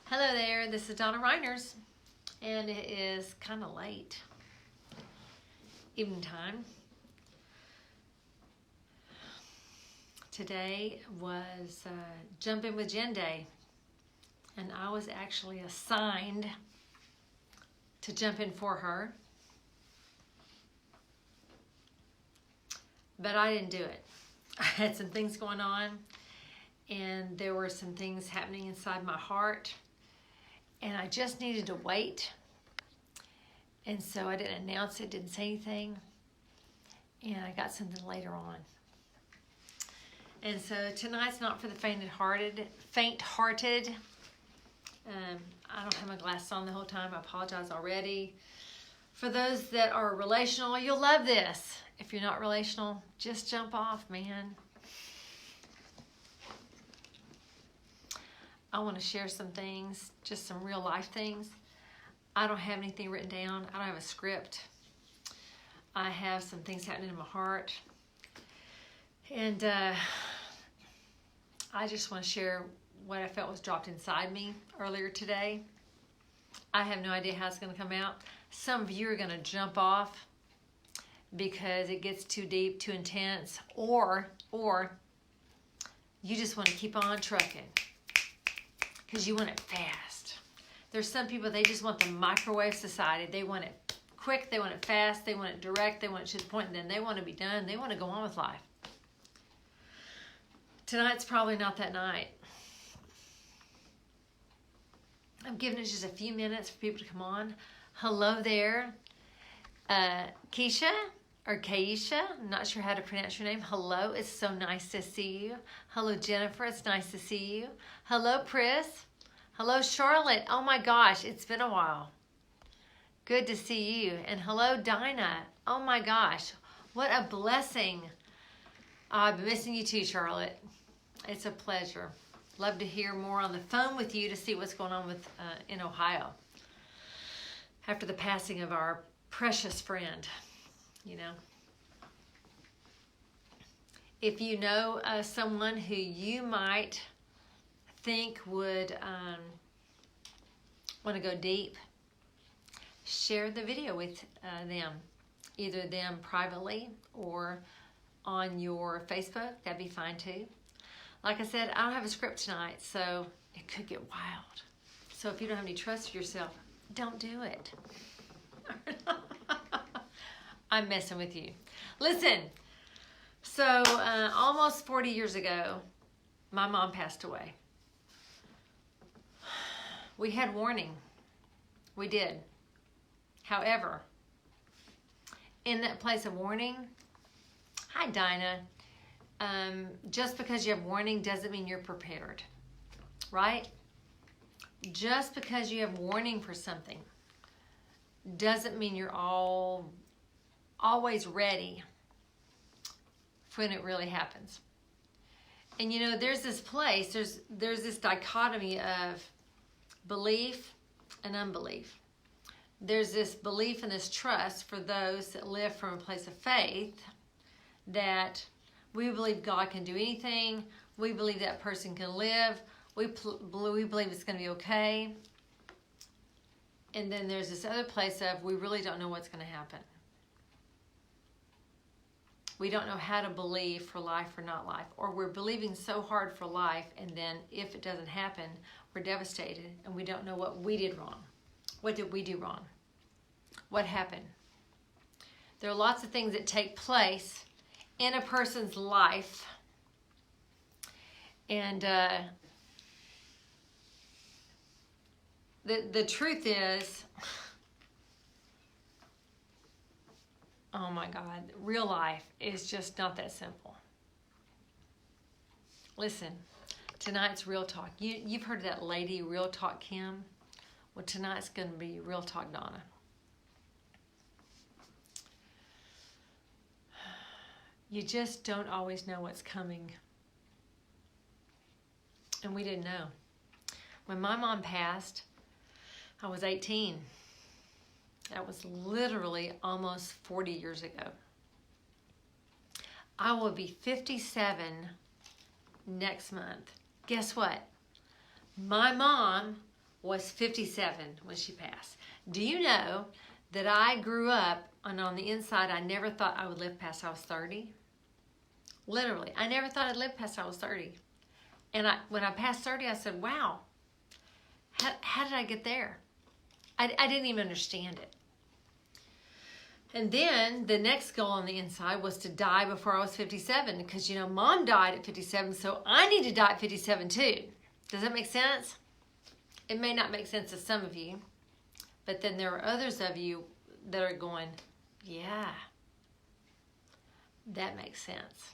Hello there, this is Donna Reiners, and it is kind of late, evening time. Today was Jump In With Jen Day, and I was actually assigned to jump in for her, but I didn't do it. I had some things going on, and there were some things happening inside my heart, and I just needed to wait. And so I didn't announce it, didn't say anything, and I got something later on. And so tonight's not for the faint-hearted. I don't have my glasses on the whole time. I apologize already. For those that are relational, you'll love this. If you're not relational, just jump off, man. I want to share some things, just some real life things. I don't have anything written down. I don't have a script. I have some things happening in my heart. And I just want to share what I felt was dropped inside me earlier today. I have no idea how it's going to come out. Some of you are going to jump off because it gets too deep, too intense, or you just want to keep on trucking because you want it fast. There's some people, they just want the microwave society. They want it quick, they want it fast, they want it direct, they want it to the point, and then they want to be done. They want to go on with life. Tonight's probably not that night. I'm giving it just a few minutes for people to come on. Hello there, Keisha or Kaisha. I'm not sure how to pronounce your name. Hello, it's so nice to see you. Hello, Jennifer, it's nice to see you. Hello, Pris. Hello, Charlotte. Oh my gosh, it's been a while. Good to see you. And hello, Dinah. Oh my gosh, what a blessing. I've been missing you too, Charlotte. It's a pleasure. Love to hear more on the phone with you to see what's going on with in Ohio after the passing of our precious friend, you know. If you know someone who you might think would want to go deep, share the video with them, either them privately or on your Facebook. That'd be fine too. Like I said, I don't have a script tonight, so it could get wild. So if you don't have any trust for yourself, don't do it. I'm messing with you. Listen, so almost 40 years ago, my mom passed away. We had warning. We did. However, in that place of warning, hi Dinah, just because you have warning doesn't mean you're prepared, right? Just because you have warning for something doesn't mean you're always ready for when it really happens. And you know, there's this place, there's this dichotomy of belief and unbelief. There's this belief and this trust for those that live from a place of faith, that we believe God can do anything. We believe that person can live. We believe it's going to be okay. And then there's this other place of we really don't know what's going to happen. We don't know how to believe for life or not life. Or we're believing so hard for life, and then if it doesn't happen, we're devastated and we don't know what we did wrong. What did we do wrong? What happened? There are lots of things that take place in a person's life, and the truth is, oh my God, real life is just not that simple. Listen, tonight's Real Talk. You've heard of that lady, Real Talk Kim? Well, tonight's going to be Real Talk Donna. You just don't always know what's coming. And we didn't know. When my mom passed, I was 18. That was literally almost 40 years ago. I will be 57 next month. Guess what? My mom was 57 when she passed. Do you know that I grew up and on the inside I never thought I would live past I was 30? Literally, I never thought I'd live past I was 30. And when I passed 30, I said, wow, how did I get there? I didn't even understand it. And then the next goal on the inside was to die before I was 57 because, you know, Mom died at 57, so I need to die at 57 too. Does that make sense? It may not make sense to some of you, but then there are others of you that are going, yeah, that makes sense.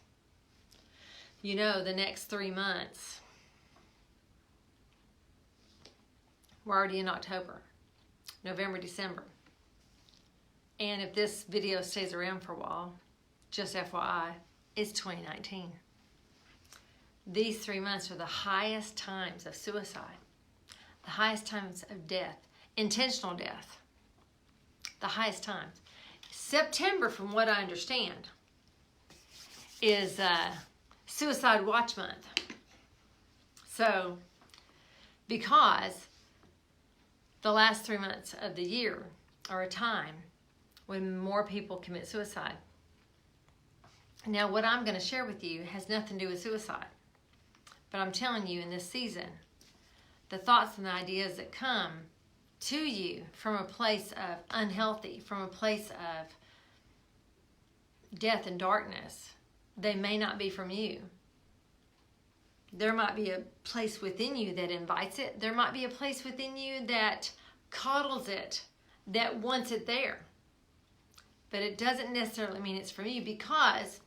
You know, the next 3 months, we're already in October, November, December. And if this video stays around for a while, just FYI, it's 2019. These 3 months are the highest times of suicide, the highest times of death, intentional death, the highest times. September, from what I understand, is Suicide Watch Month. So, because the last 3 months of the year are a time when more people commit suicide. Now, what I'm going to share with you has nothing to do with suicide. But I'm telling you, in this season, the thoughts and the ideas that come to you from a place of unhealthy, from a place of death and darkness, they may not be from you. There might be a place within you that invites it. There might be a place within you that coddles it, that wants it there. But it doesn't necessarily mean it's from you, because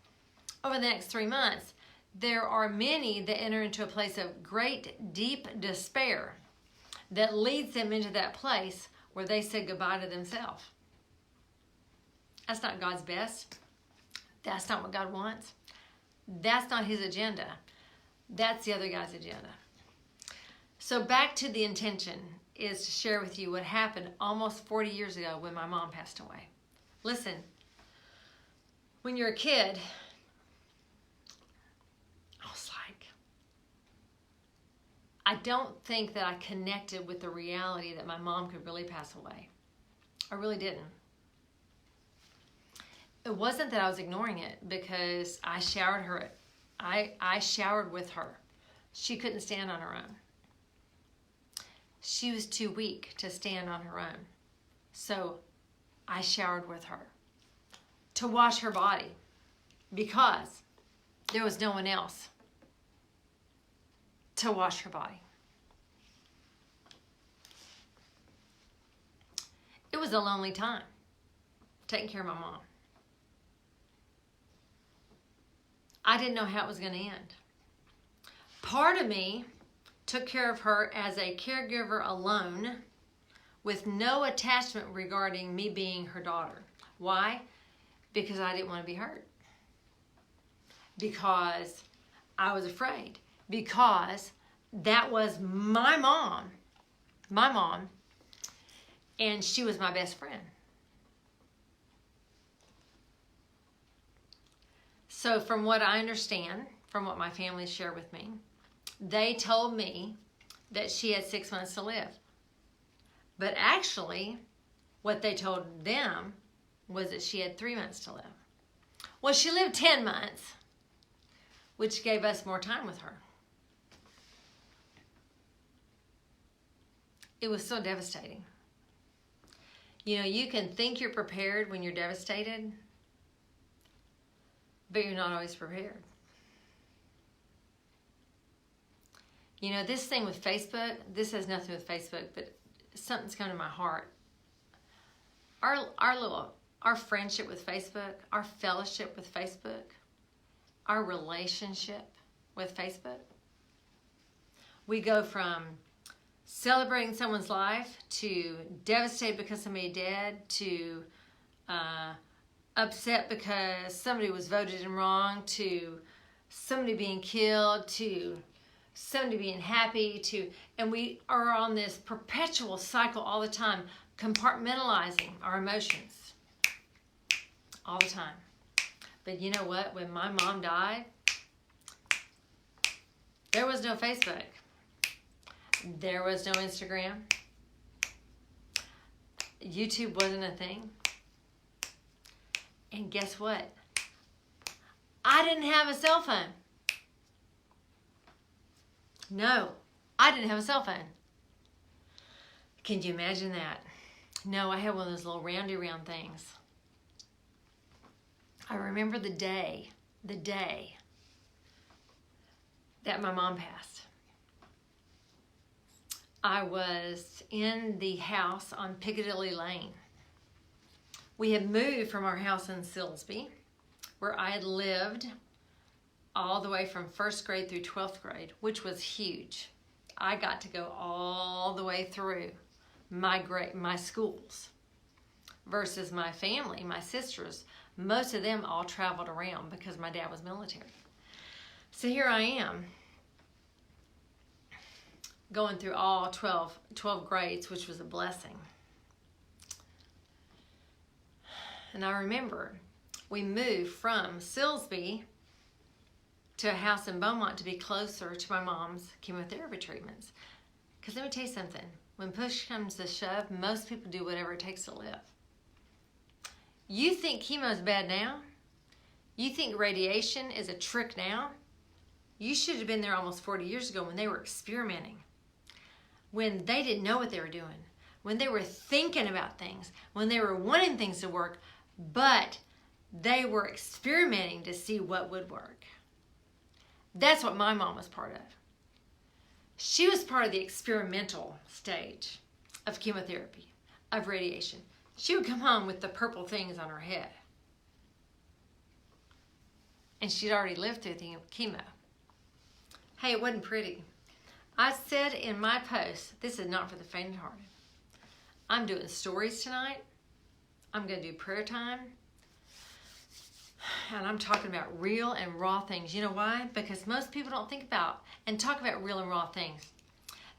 over the next 3 months, there are many that enter into a place of great, deep despair that leads them into that place where they say goodbye to themselves. That's not God's best. That's not what God wants. That's not His agenda. That's the other guy's agenda. So back to the intention is to share with you what happened almost 40 years ago when my mom passed away. Listen, when you're a kid, I was like, I don't think that I connected with the reality that my mom could really pass away. I really didn't. It wasn't that I was ignoring it, because I showered her. I showered with her. She couldn't stand on her own. She was too weak to stand on her own. So I showered with her to wash her body, because there was no one else to wash her body. It was a lonely time taking care of my mom. I didn't know how it was going to end. Part of me took care of her as a caregiver alone, with no attachment regarding me being her daughter. Why? Because I didn't want to be hurt. Because I was afraid. Because that was my mom, and she was my best friend. So from what I understand, from what my family shared with me, they told me that she had 6 months to live. But actually, what they told them was that she had 3 months to live. Well, she lived 10 months, which gave us more time with her. It was so devastating. You know, you can think you're prepared when you're devastated, but you're not always prepared. You know, this thing with Facebook, this has nothing with Facebook, but something's come to my heart. Our friendship with Facebook, our fellowship with Facebook, our relationship with Facebook. We go from celebrating someone's life to devastated because somebody dead, to upset because somebody was voted in wrong, to somebody being killed, to somebody being happy, and we are on this perpetual cycle all the time, compartmentalizing our emotions all the time. But you know what? When my mom died, there was no Facebook. There was no Instagram. YouTube wasn't a thing. And guess what? I didn't have a cell phone. No, I didn't have a cell phone. Can you imagine that? No, I had one of those little round things. I remember the day that my mom passed. I was in the house on Piccadilly Lane. We had moved from our house in Silsbee, where I had lived all the way from 1st grade through 12th grade, which was huge. I got to go all the way through my schools versus my family, my sisters. Most of them all traveled around because my dad was military. So here I am, going through all 12 grades, which was a blessing. And I remember we moved from Silsbee to a house in Beaumont to be closer to my mom's chemotherapy treatments. Because let me tell you something, when push comes to shove, most people do whatever it takes to live. You think chemo's bad now? You think radiation is a trick now? You should have been there almost 40 years ago when they were experimenting. When they didn't know what they were doing. When they were thinking about things. When they were wanting things to work. But they were experimenting to see what would work. That's what my mom was part of. She was part of the experimental stage of chemotherapy, of radiation. She would come home with the purple things on her head. And she'd already lived through the chemo. Hey, it wasn't pretty. I said in my post, this is not for the faint-hearted. I'm doing stories tonight. I'm going to do prayer time. And I'm talking about real and raw things. You know why? Because most people don't think about and talk about real and raw things.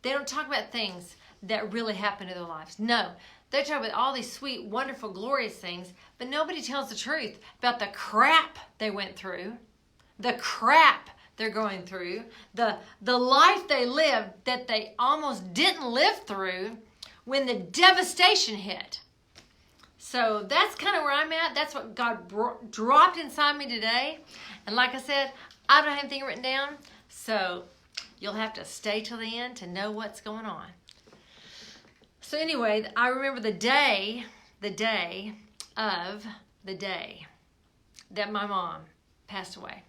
They don't talk about things that really happen in their lives. No, they talk about all these sweet, wonderful, glorious things, but nobody tells the truth about the crap they went through, the crap they're going through, the life they lived that they almost didn't live through when the devastation hit. So that's kind of where I'm at. That's what God dropped inside me today. And like I said, I don't have anything written down. So you'll have to stay till the end to know what's going on. So anyway, I remember the day that my mom passed away.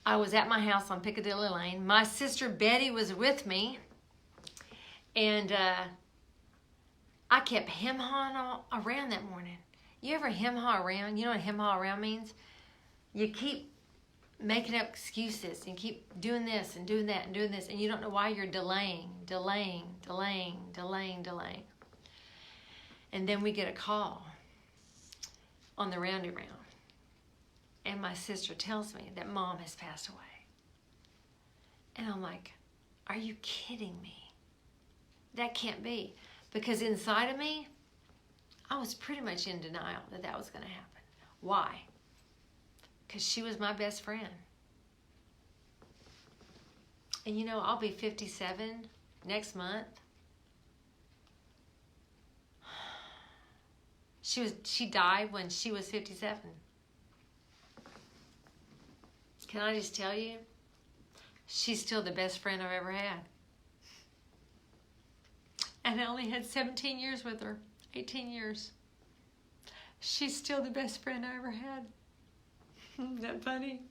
I was at my house on Piccadilly Lane. My sister Betty was with me. And I kept hem-hawing around that morning. You ever hem-haw around? You know what hem-haw around means? You keep making up excuses and keep doing this and doing that and doing this, and you don't know why you're delaying. And then we get a call on the roundy round. And my sister tells me that Mom has passed away. And I'm like, are you kidding me? That can't be. Because inside of me, I was pretty much in denial that that was going to happen. Why? Because she was my best friend. And you know, I'll be 57 next month. She died when she was 57. Can I just tell you? She's still the best friend I've ever had. And I only had 17 years with her, 18 years. She's still the best friend I ever had. Isn't that funny?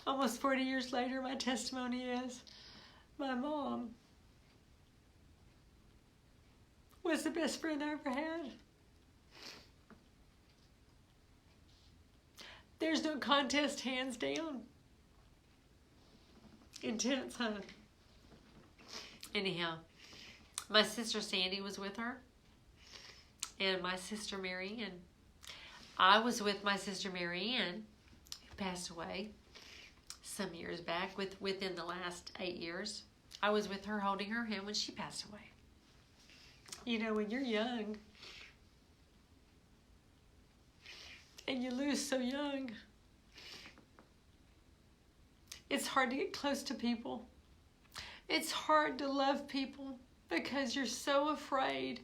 Almost 40 years later, my testimony is, my mom was the best friend I ever had. There's no contest, hands down. Intense, huh? Anyhow. My sister Sandy was with her, and my sister Mary Ann. I was with my sister Mary Ann, who passed away some years back, within the last 8 years. I was with her holding her hand when she passed away. You know, when you're young, and you lose so young, it's hard to get close to people. It's hard to love people because you're so afraid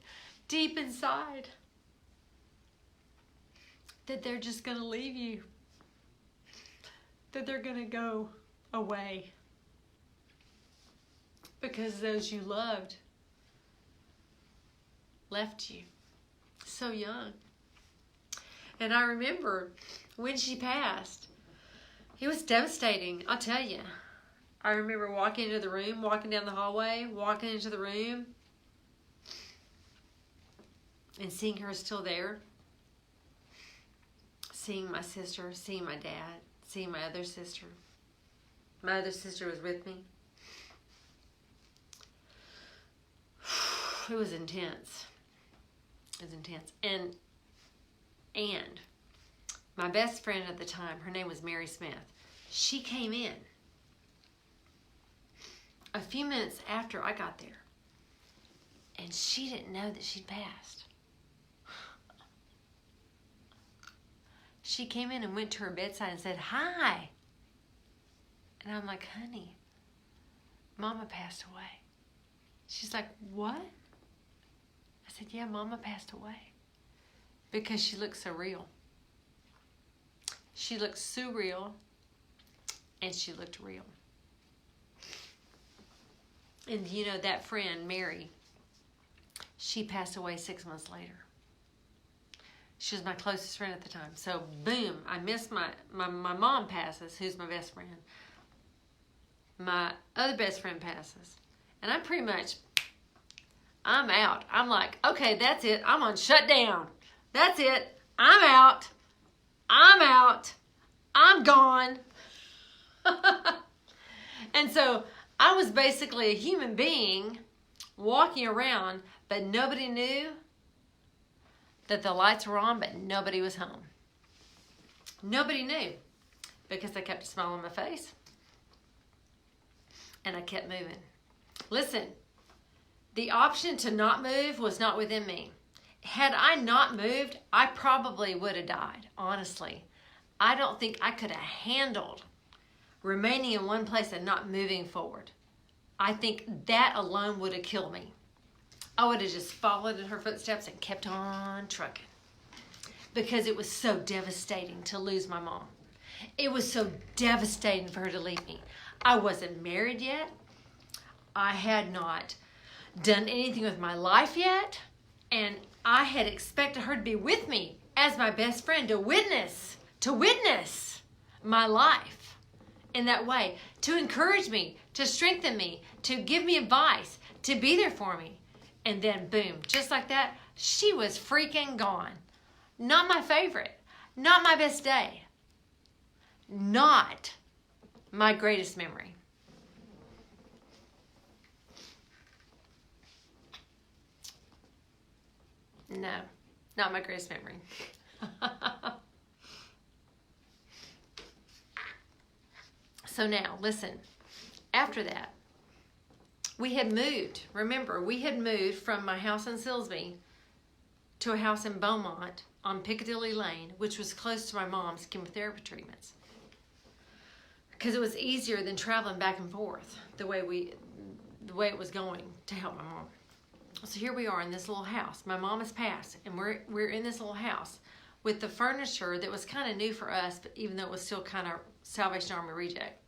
deep inside that they're just going to leave you, that they're going to go away because those you loved left you so young. And I remember when she passed, it was devastating, I'll tell you. I remember walking into the room, walking down the hallway, walking into the room, and seeing her still there. Seeing my sister, seeing my dad, seeing my other sister. My other sister was with me. It was intense. It was intense. And my best friend at the time, her name was Mary Smith. She came in a few minutes after I got there. And she didn't know that she'd passed. She came in and went to her bedside and said, "Hi." And I'm like, "Honey, Mama passed away." She's like, "What?" I said, "Yeah, Mama passed away." Because she looked so real. She looked surreal, and she looked real. And you know, that friend, Mary, she passed away 6 months later. She was my closest friend at the time. So, boom, I missed my mom passes, who's my best friend. My other best friend passes. And I'm out. I'm like, okay, that's it. I'm on shutdown. That's it. I'm out. I'm gone. And so I was basically a human being walking around, but nobody knew that the lights were on, but nobody was home. Nobody knew because I kept a smile on my face and I kept moving. Listen, the option to not move was not within me. Had I not moved, I probably would have died, honestly. I don't think I could have handled remaining in one place and not moving forward. I think that alone would have killed me. I would have just followed in her footsteps and kept on trucking because it was so devastating to lose my mom. It was so devastating for her to leave me. I wasn't married yet. I had not done anything with my life yet. And I had expected her to be with me as my best friend to witness my life in that way, to encourage me, to strengthen me, to give me advice, to be there for me. And then boom, just like that, she was freaking gone. Not my favorite, not my best day, not my greatest memory. No, not my greatest memory. So now, listen, after that, we had moved. Remember, we had moved from my house in Silsbee to a house in Beaumont on Piccadilly Lane, which was close to my mom's chemotherapy treatments. Because it was easier than traveling back and forth the way it was going to help my mom. So here we are in this little house. My mom has passed, and we're in this little house with the furniture that was kind of new for us, but even though it was still kind of Salvation Army reject.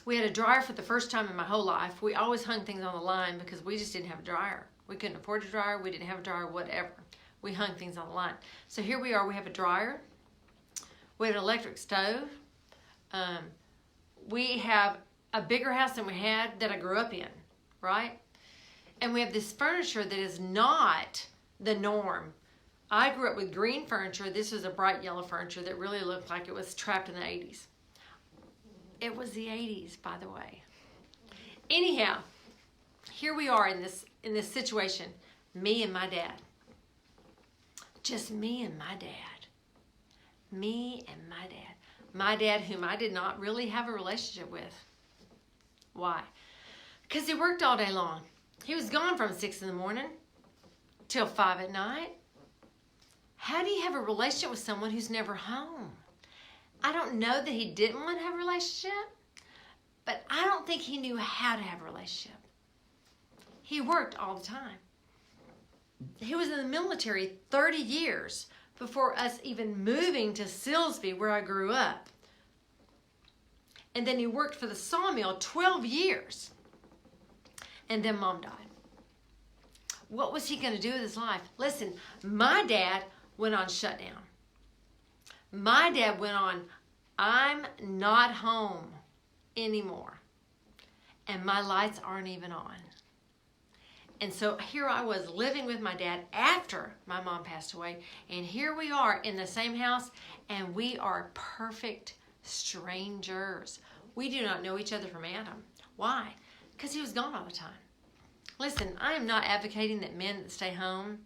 We had a dryer for the first time in my whole life. We always hung things on the line because we just didn't have a dryer. We couldn't afford a dryer. We didn't have a dryer, whatever. We hung things on the line. So here we are. We have a dryer. We have an electric stove. We have a bigger house than we had that I grew up in, right? And we have this furniture that is not the norm. I grew up with green furniture. This was a bright yellow furniture that really looked like it was trapped in the 80s. It was the 80s, by the way. Anyhow, here we are in this situation. Me and my dad. Just me and my dad. Me and my dad. My dad, whom I did not really have a relationship with. Why? Because he worked all day long. He was gone from 6 in the morning till 5 at night. How do you have a relationship with someone who's never home? I don't know that he didn't want to have a relationship, But I don't think he knew how to have a relationship. He worked all the time. He was in the military 30 years before us even moving to Silsbee, where I grew up. And then he worked for the sawmill 12 years. And then Mom died. What was he going to do with his life? Listen, my dad went on shutdown. My dad went on, I'm not home anymore. And my lights aren't even on. And so here I was living with my dad after my mom passed away. And here we are in the same house, and we are perfect strangers. We do not know each other from Adam. Why? Because he was gone all the time. Listen, I am not advocating that men stay home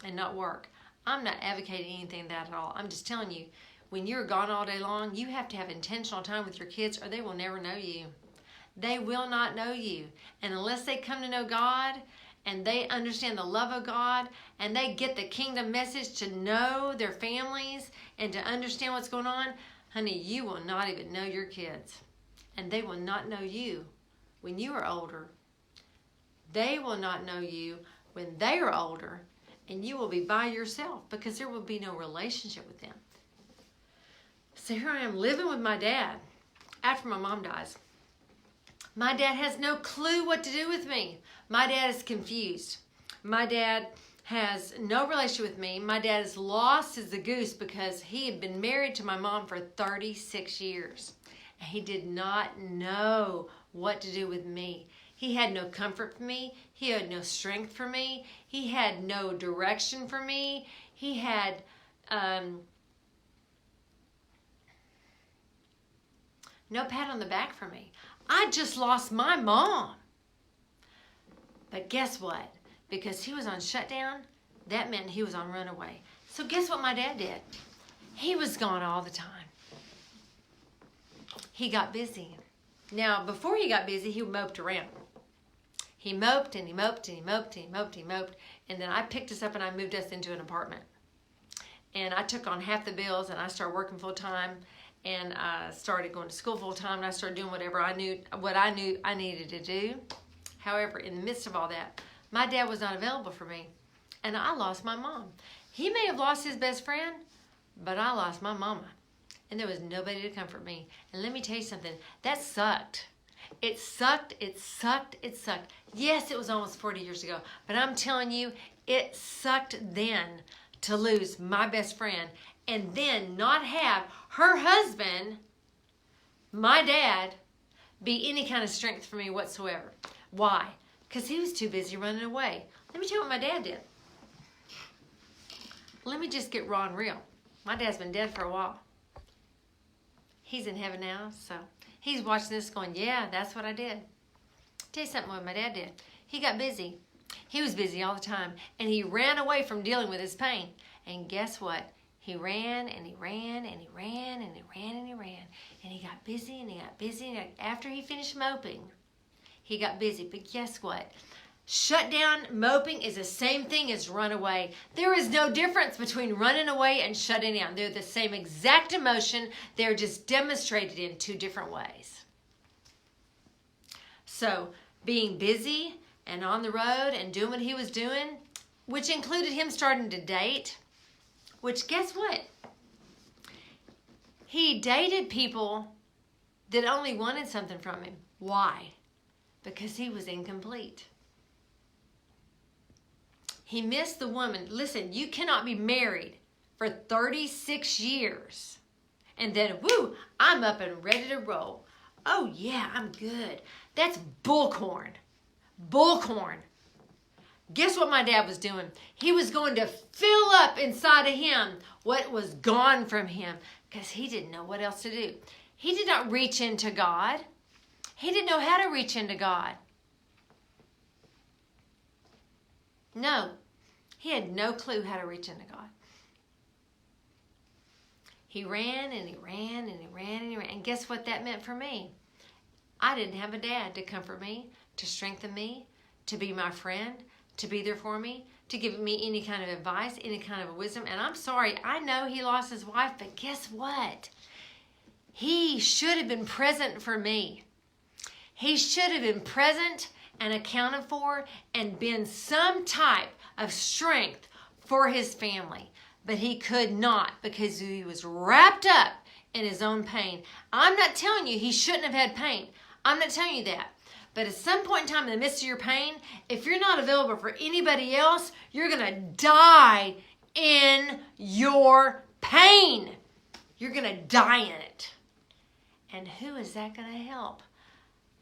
and not work. I'm not advocating anything of that at all. I'm just telling you, when you're gone all day long, you have to have intentional time with your kids or they will never know you. They will not know you. And unless they come to know God and they understand the love of God and they get the kingdom message to know their families and to understand what's going on, honey, you will not even know your kids. And they will not know you when you are older. They will not know you when they are older, and you will be by yourself because there will be no relationship with them. So here I am living with my dad after my mom dies. My dad has no clue what to do with me. My dad is confused. My dad has no relationship with me. My dad is lost as a goose because he had been married to my mom for 36 years. And he did not know what to do with me. He had no comfort for me. He had no strength for me. He had no direction for me. He had no pat on the back for me. I just lost my mom. But guess what? Because he was on shutdown, that meant he was on runaway. So guess what my dad did? He was gone all the time. He got busy. Now, before he got busy, he moped around. He moped and he moped and he moped and he moped and he moped. And then I picked us up and I moved us into an apartment. And I took on half the bills and I started working full time. And I started going to school full time. And I started doing what I knew I needed to do. However, in the midst of all that, my dad was not available for me. And I lost my mom. He may have lost his best friend, but I lost my mama. And there was nobody to comfort me. And let me tell you something, that sucked. It sucked, it sucked, it sucked. Yes, it was almost 40 years ago, but I'm telling you, it sucked then to lose my best friend and then not have her husband, my dad, be any kind of strength for me whatsoever. Why? Because he was too busy running away. Let me tell you what my dad did. Let me just get raw and real. My dad's been dead for a while. He's in heaven now, so he's watching this going, yeah, that's what I did. Tell you something what my dad did. He got busy. He was busy all the time, and he ran away from dealing with his pain. And guess what? He ran, and he ran, and he ran, and he ran, and he ran. And he got busy, and he got busy. And after he finished moping, he got busy. But guess what? Shutdown moping is the same thing as run away. There is no difference between running away and shutting down. They're the same exact emotion. They're just demonstrated in two different ways. So being busy and on the road and doing what he was doing, which included him starting to date, which guess what? He dated people that only wanted something from him. Why? Because he was incomplete. He missed the woman. Listen, you cannot be married for 36 years and then, woo, I'm up and ready to roll. Oh, yeah, I'm good. That's bullcorn. Bullcorn. Guess what my dad was doing? He was going to fill up inside of him what was gone from him because he didn't know what else to do. He did not reach into God. He didn't know how to reach into God. No, he had no clue how to reach into God. He ran and he ran and he ran and he ran. And guess what that meant for me? I didn't have a dad to comfort me, to strengthen me, to be my friend, to be there for me, to give me any kind of advice, any kind of wisdom. And I'm sorry, I know he lost his wife, but guess what? He should have been present for me. He should have been present and accounted for and been some type of strength for his family. But he could not because he was wrapped up in his own pain. I'm not telling you he shouldn't have had pain. I'm not telling you that. But at some point in time in the midst of your pain, if you're not available for anybody else, you're going to die in your pain. You're going to die in it. And who is that going to help?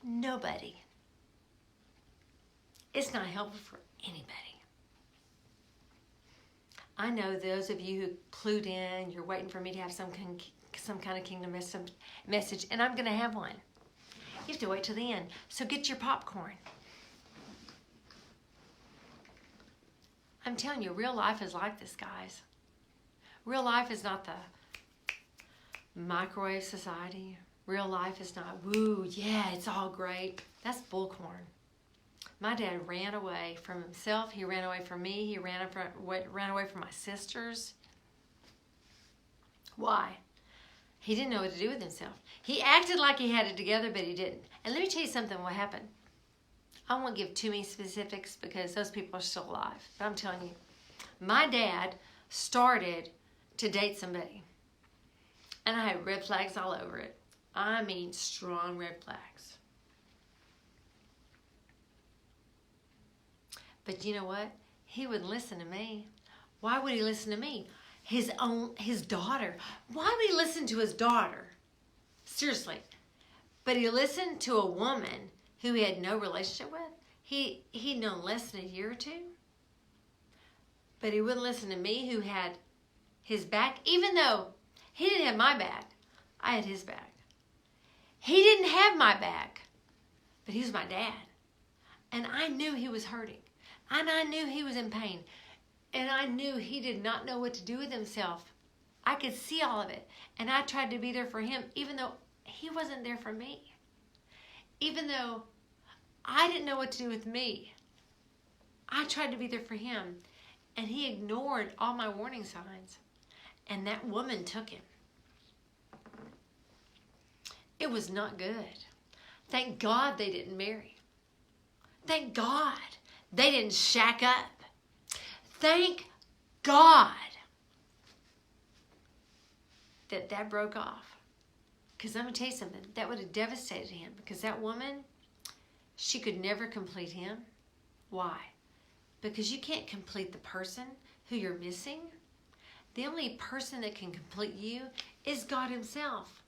Nobody. It's not helpful for anybody. I know those of you who clued in, you're waiting for me to have some kind of kingdom message, and I'm going to have one. You have to wait till the end. So get your popcorn. I'm telling you, real life is like this, guys. Real life is not the microwave society. Real life is not, woo, yeah, it's all great. That's bullcorn. My dad ran away from himself. He ran away from me. He ran away from my sisters. Why? He didn't know what to do with himself. He acted like he had it together, but he didn't. And let me tell you something what happened. I won't give too many specifics because those people are still alive. But I'm telling you, my dad started to date somebody. And I had red flags all over it. I mean strong red flags. But you know what? He wouldn't listen to me. Why would he listen to me? His daughter. Why would he listen to his daughter? Seriously. But he listened to a woman who he had no relationship with. He'd known less than a year or two. But he wouldn't listen to me who had his back. Even though he didn't have my back, I had his back. He didn't have my back, but he was my dad. And I knew he was hurting. And I knew he was in pain. And I knew he did not know what to do with himself. I could see all of it. And I tried to be there for him, even though he wasn't there for me. Even though I didn't know what to do with me. I tried to be there for him. And he ignored all my warning signs. And that woman took him. It was not good. Thank God they didn't marry. Thank God they didn't shack up. Thank God that broke off. Because I'm going to tell you something. That would have devastated him. Because that woman, she could never complete him. Why? Because you can't complete the person who you're missing. The only person that can complete you is God himself.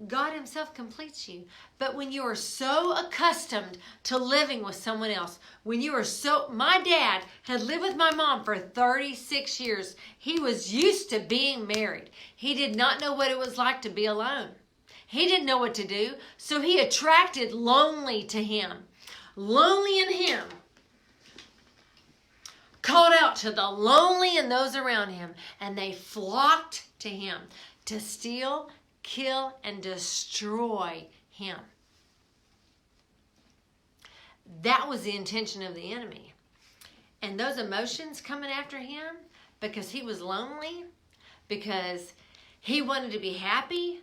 God himself completes you. But when you are so accustomed to living with someone else, when you are my dad had lived with my mom for 36 years. He was used to being married. He did not know what it was like to be alone. He didn't know what to do, so he attracted lonely to him. Lonely in him called out to the lonely and those around him, and they flocked to him to steal, kill, and destroy him. That was the intention of the enemy. And those emotions coming after him because he was lonely, because he wanted to be happy,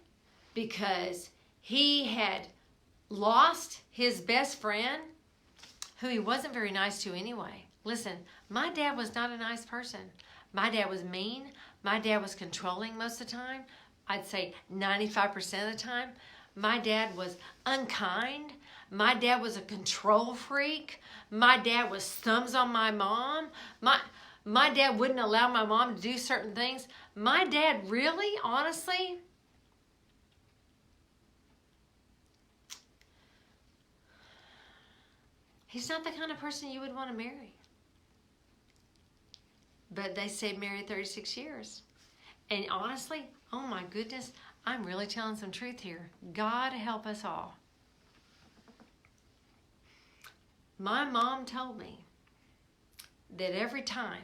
because he had lost his best friend, who he wasn't very nice to anyway. Listen, my dad was not a nice person. My dad was mean. My dad was controlling most of the time. I'd say 95% of the time. My dad was unkind. My dad was a control freak. My dad was thumbs on my mom. My dad wouldn't allow my mom to do certain things. My dad really, honestly, he's not the kind of person you would want to marry. But they stayed married 36 years. And honestly, oh my goodness, I'm really telling some truth here. God help us all. My mom told me that every time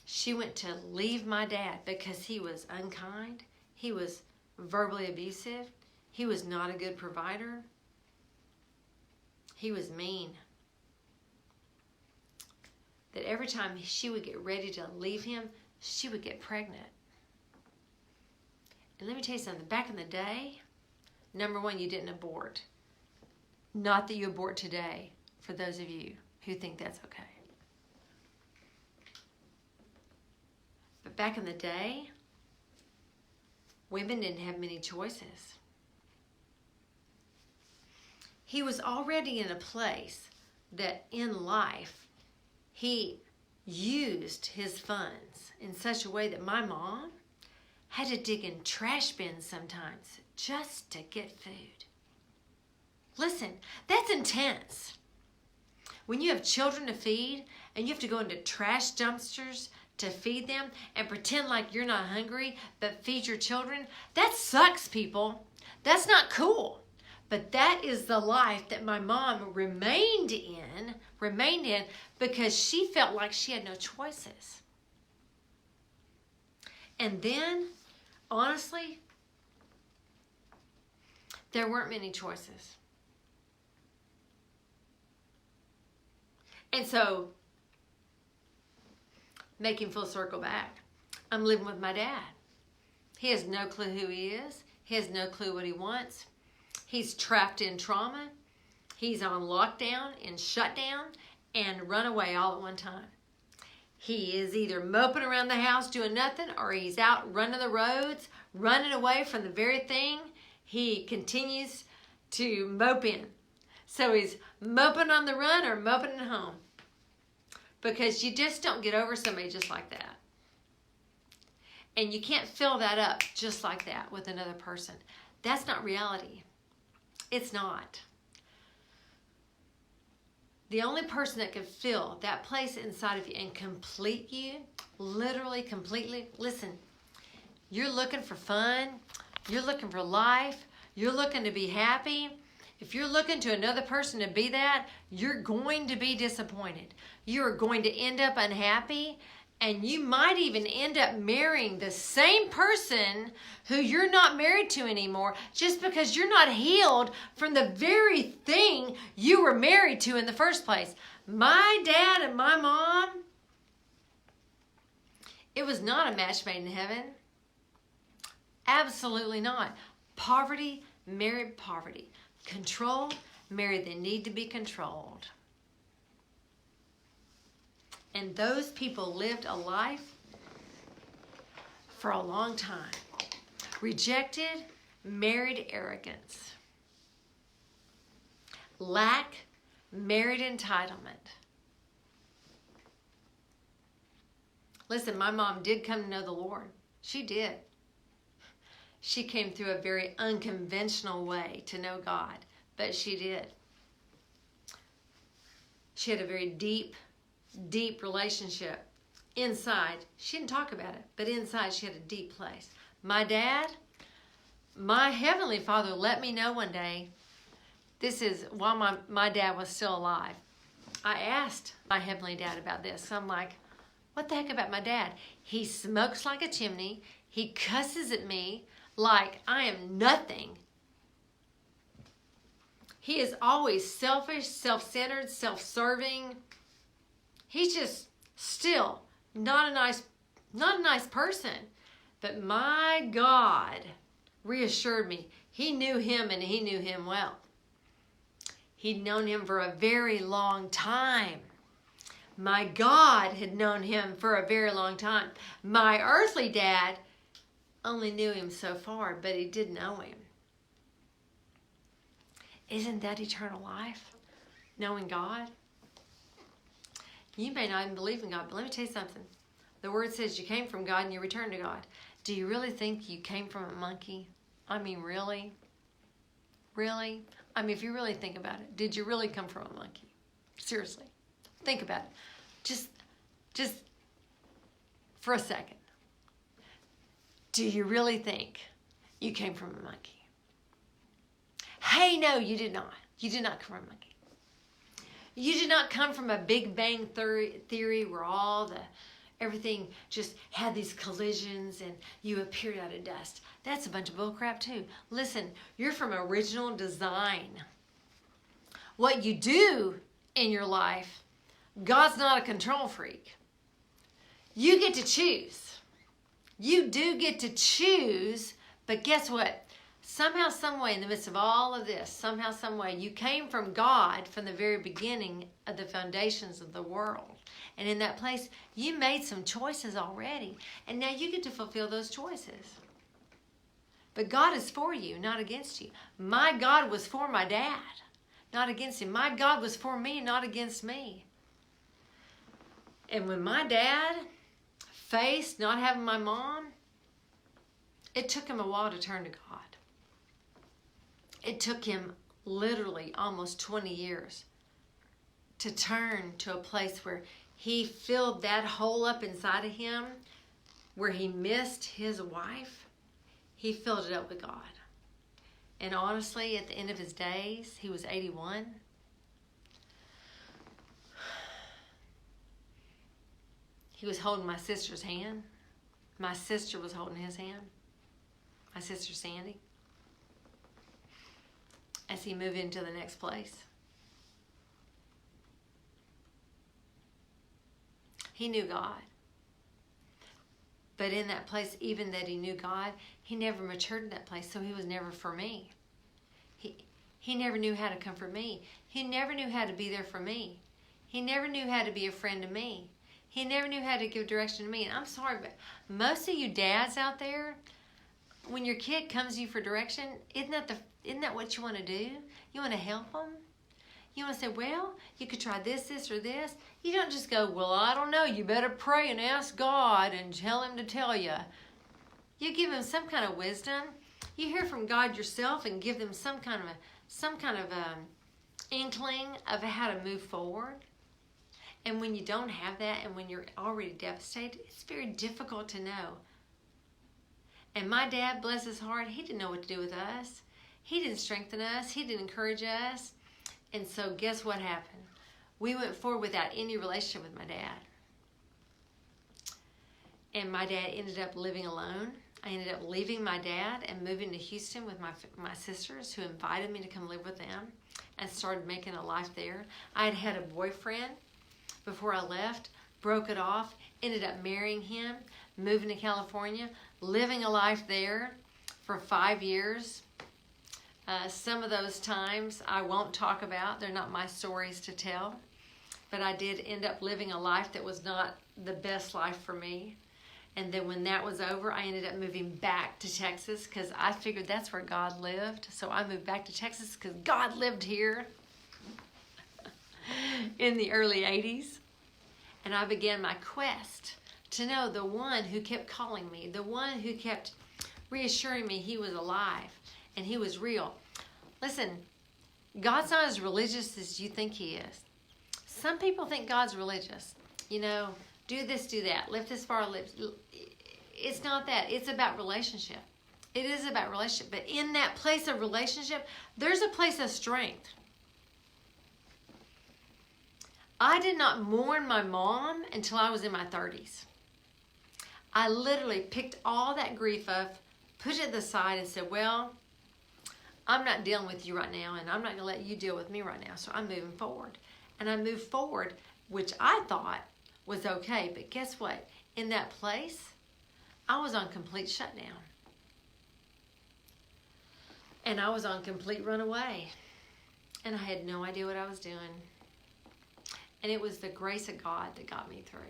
she went to leave my dad because he was unkind, he was verbally abusive, he was not a good provider, he was mean, that every time she would get ready to leave him, she would get pregnant. And let me tell you something. Back in the day, number one, you didn't abort. Not that you abort today, for those of you who think that's okay. But back in the day, women didn't have many choices. He was already in a place that in life, he used his funds in such a way that my mom had to dig in trash bins sometimes just to get food. Listen, that's intense. When you have children to feed and you have to go into trash dumpsters to feed them and pretend like you're not hungry but feed your children, that sucks, people. That's not cool. But that is the life that my mom remained in because she felt like she had no choices. And then, honestly, there weren't many choices. And so, making full circle back, I'm living with my dad. He has no clue who he is. He has no clue what he wants. He's trapped in trauma. He's on lockdown and shutdown and run away all at one time. He is either moping around the house doing nothing, or he's out running the roads, running away from the very thing he continues to mope in. So he's moping on the run or moping at home. Because you just don't get over somebody just like that. And you can't fill that up just like that with another person. That's not reality. It's not. The only person that can fill that place inside of you and complete you, literally, completely, listen, you're looking for fun, you're looking for life, you're looking to be happy. If you're looking to another person to be that, you're going to be disappointed. You're going to end up unhappy, and you might even end up marrying the same person who you're not married to anymore just because you're not healed from the very thing you were married to in the first place. My dad and my mom, it was not a match made in heaven. Absolutely not. Poverty married poverty. Control married the need to be controlled. And those people lived a life for a long time. Rejected, married arrogance. Lack, married entitlement. Listen, my mom did come to know the Lord. She did. She came through a very unconventional way to know God, but she did. She had a very deep relationship inside. She didn't talk about it, but inside she had a deep place. My dad, my Heavenly Father let me know one day, this is while my dad was still alive. I asked my Heavenly Dad about this. I'm like, what the heck about my dad? He smokes like a chimney. He cusses at me like I am nothing. He is always selfish, self-centered, self-serving. He's just still not a nice person. But my God reassured me. He knew him and he knew him well. He'd known him for a very long time. My God had known him for a very long time. My earthly dad only knew him so far, but he did know him. Isn't that eternal life? Knowing God? You may not even believe in God, but let me tell you something. The word says you came from God and you returned to God. Do you really think you came from a monkey? I mean, really? Really? I mean, if you really think about it, did you really come from a monkey? Seriously. Think about it. Just for a second. Do you really think you came from a monkey? Hey, no, you did not. You did not come from a monkey. You did not come from a Big Bang theory where everything just had these collisions and you appeared out of dust. That's a bunch of bullcrap too. Listen, you're from original design. What you do in your life, God's not a control freak. You get to choose. You do get to choose, but guess what? Somehow, some way, in the midst of all of this, somehow, some way, you came from God from the very beginning of the foundations of the world. And in that place, you made some choices already. And now you get to fulfill those choices. But God is for you, not against you. My God was for my dad, not against him. My God was for me, not against me. And when my dad faced not having my mom, it took him a while to turn to God. It took him literally almost 20 years to turn to a place where he filled that hole up inside of him where he missed his wife. He filled it up with God. And honestly, at the end of his days, he was 81. He was holding my sister's hand. My sister was holding his hand. My sister Sandy. As he moved into the next place. He knew God. But in that place, even that he knew God, he never matured in that place, so he was never for me. He never knew how to comfort me. He never knew how to be there for me. He never knew how to be a friend to me. He never knew how to give direction to me. And I'm sorry, but most of you dads out there, when your kid comes to you for direction, isn't that what you want to do? You want to help them? You want to say, well, you could try this, or this. You don't just go, well, I don't know. You better pray and ask God and tell him to tell you. You give them some kind of wisdom. You hear from God yourself and give them some kind of inkling of how to move forward. And when you don't have that, and when you're already devastated, it's very difficult to know. And my dad, bless his heart, he didn't know what to do with us. He didn't strengthen us. He didn't encourage us. And so guess what happened? We went forward without any relationship with my dad. And my dad ended up living alone. I ended up leaving my dad and moving to Houston with my sisters, who invited me to come live with them, and started making a life there. I had a boyfriend before I left, broke it off, ended up marrying him, moving to California, living a life there for 5 years. Some of those times I won't talk about. They're not my stories to tell. But I did end up living a life that was not the best life for me. And then when that was over, I ended up moving back to Texas because I figured that's where God lived. So I moved back to Texas because God lived here in the early 80s. And I began my quest to know the one who kept calling me, the one who kept reassuring me he was alive and he was real. Listen, God's not as religious as you think he is. Some people think God's religious. You know, do this, do that, lift this far, lift. It's not that. It's about relationship. It is about relationship. But in that place of relationship, there's a place of strength. I did not mourn my mom until I was in my 30s. I literally picked all that grief up, put it to the side and said, well, I'm not dealing with you right now, and I'm not going to let you deal with me right now, so I'm moving forward. And I moved forward, which I thought was okay. But guess what? In that place, I was on complete shutdown. And I was on complete runaway. And I had no idea what I was doing. And it was the grace of God that got me through.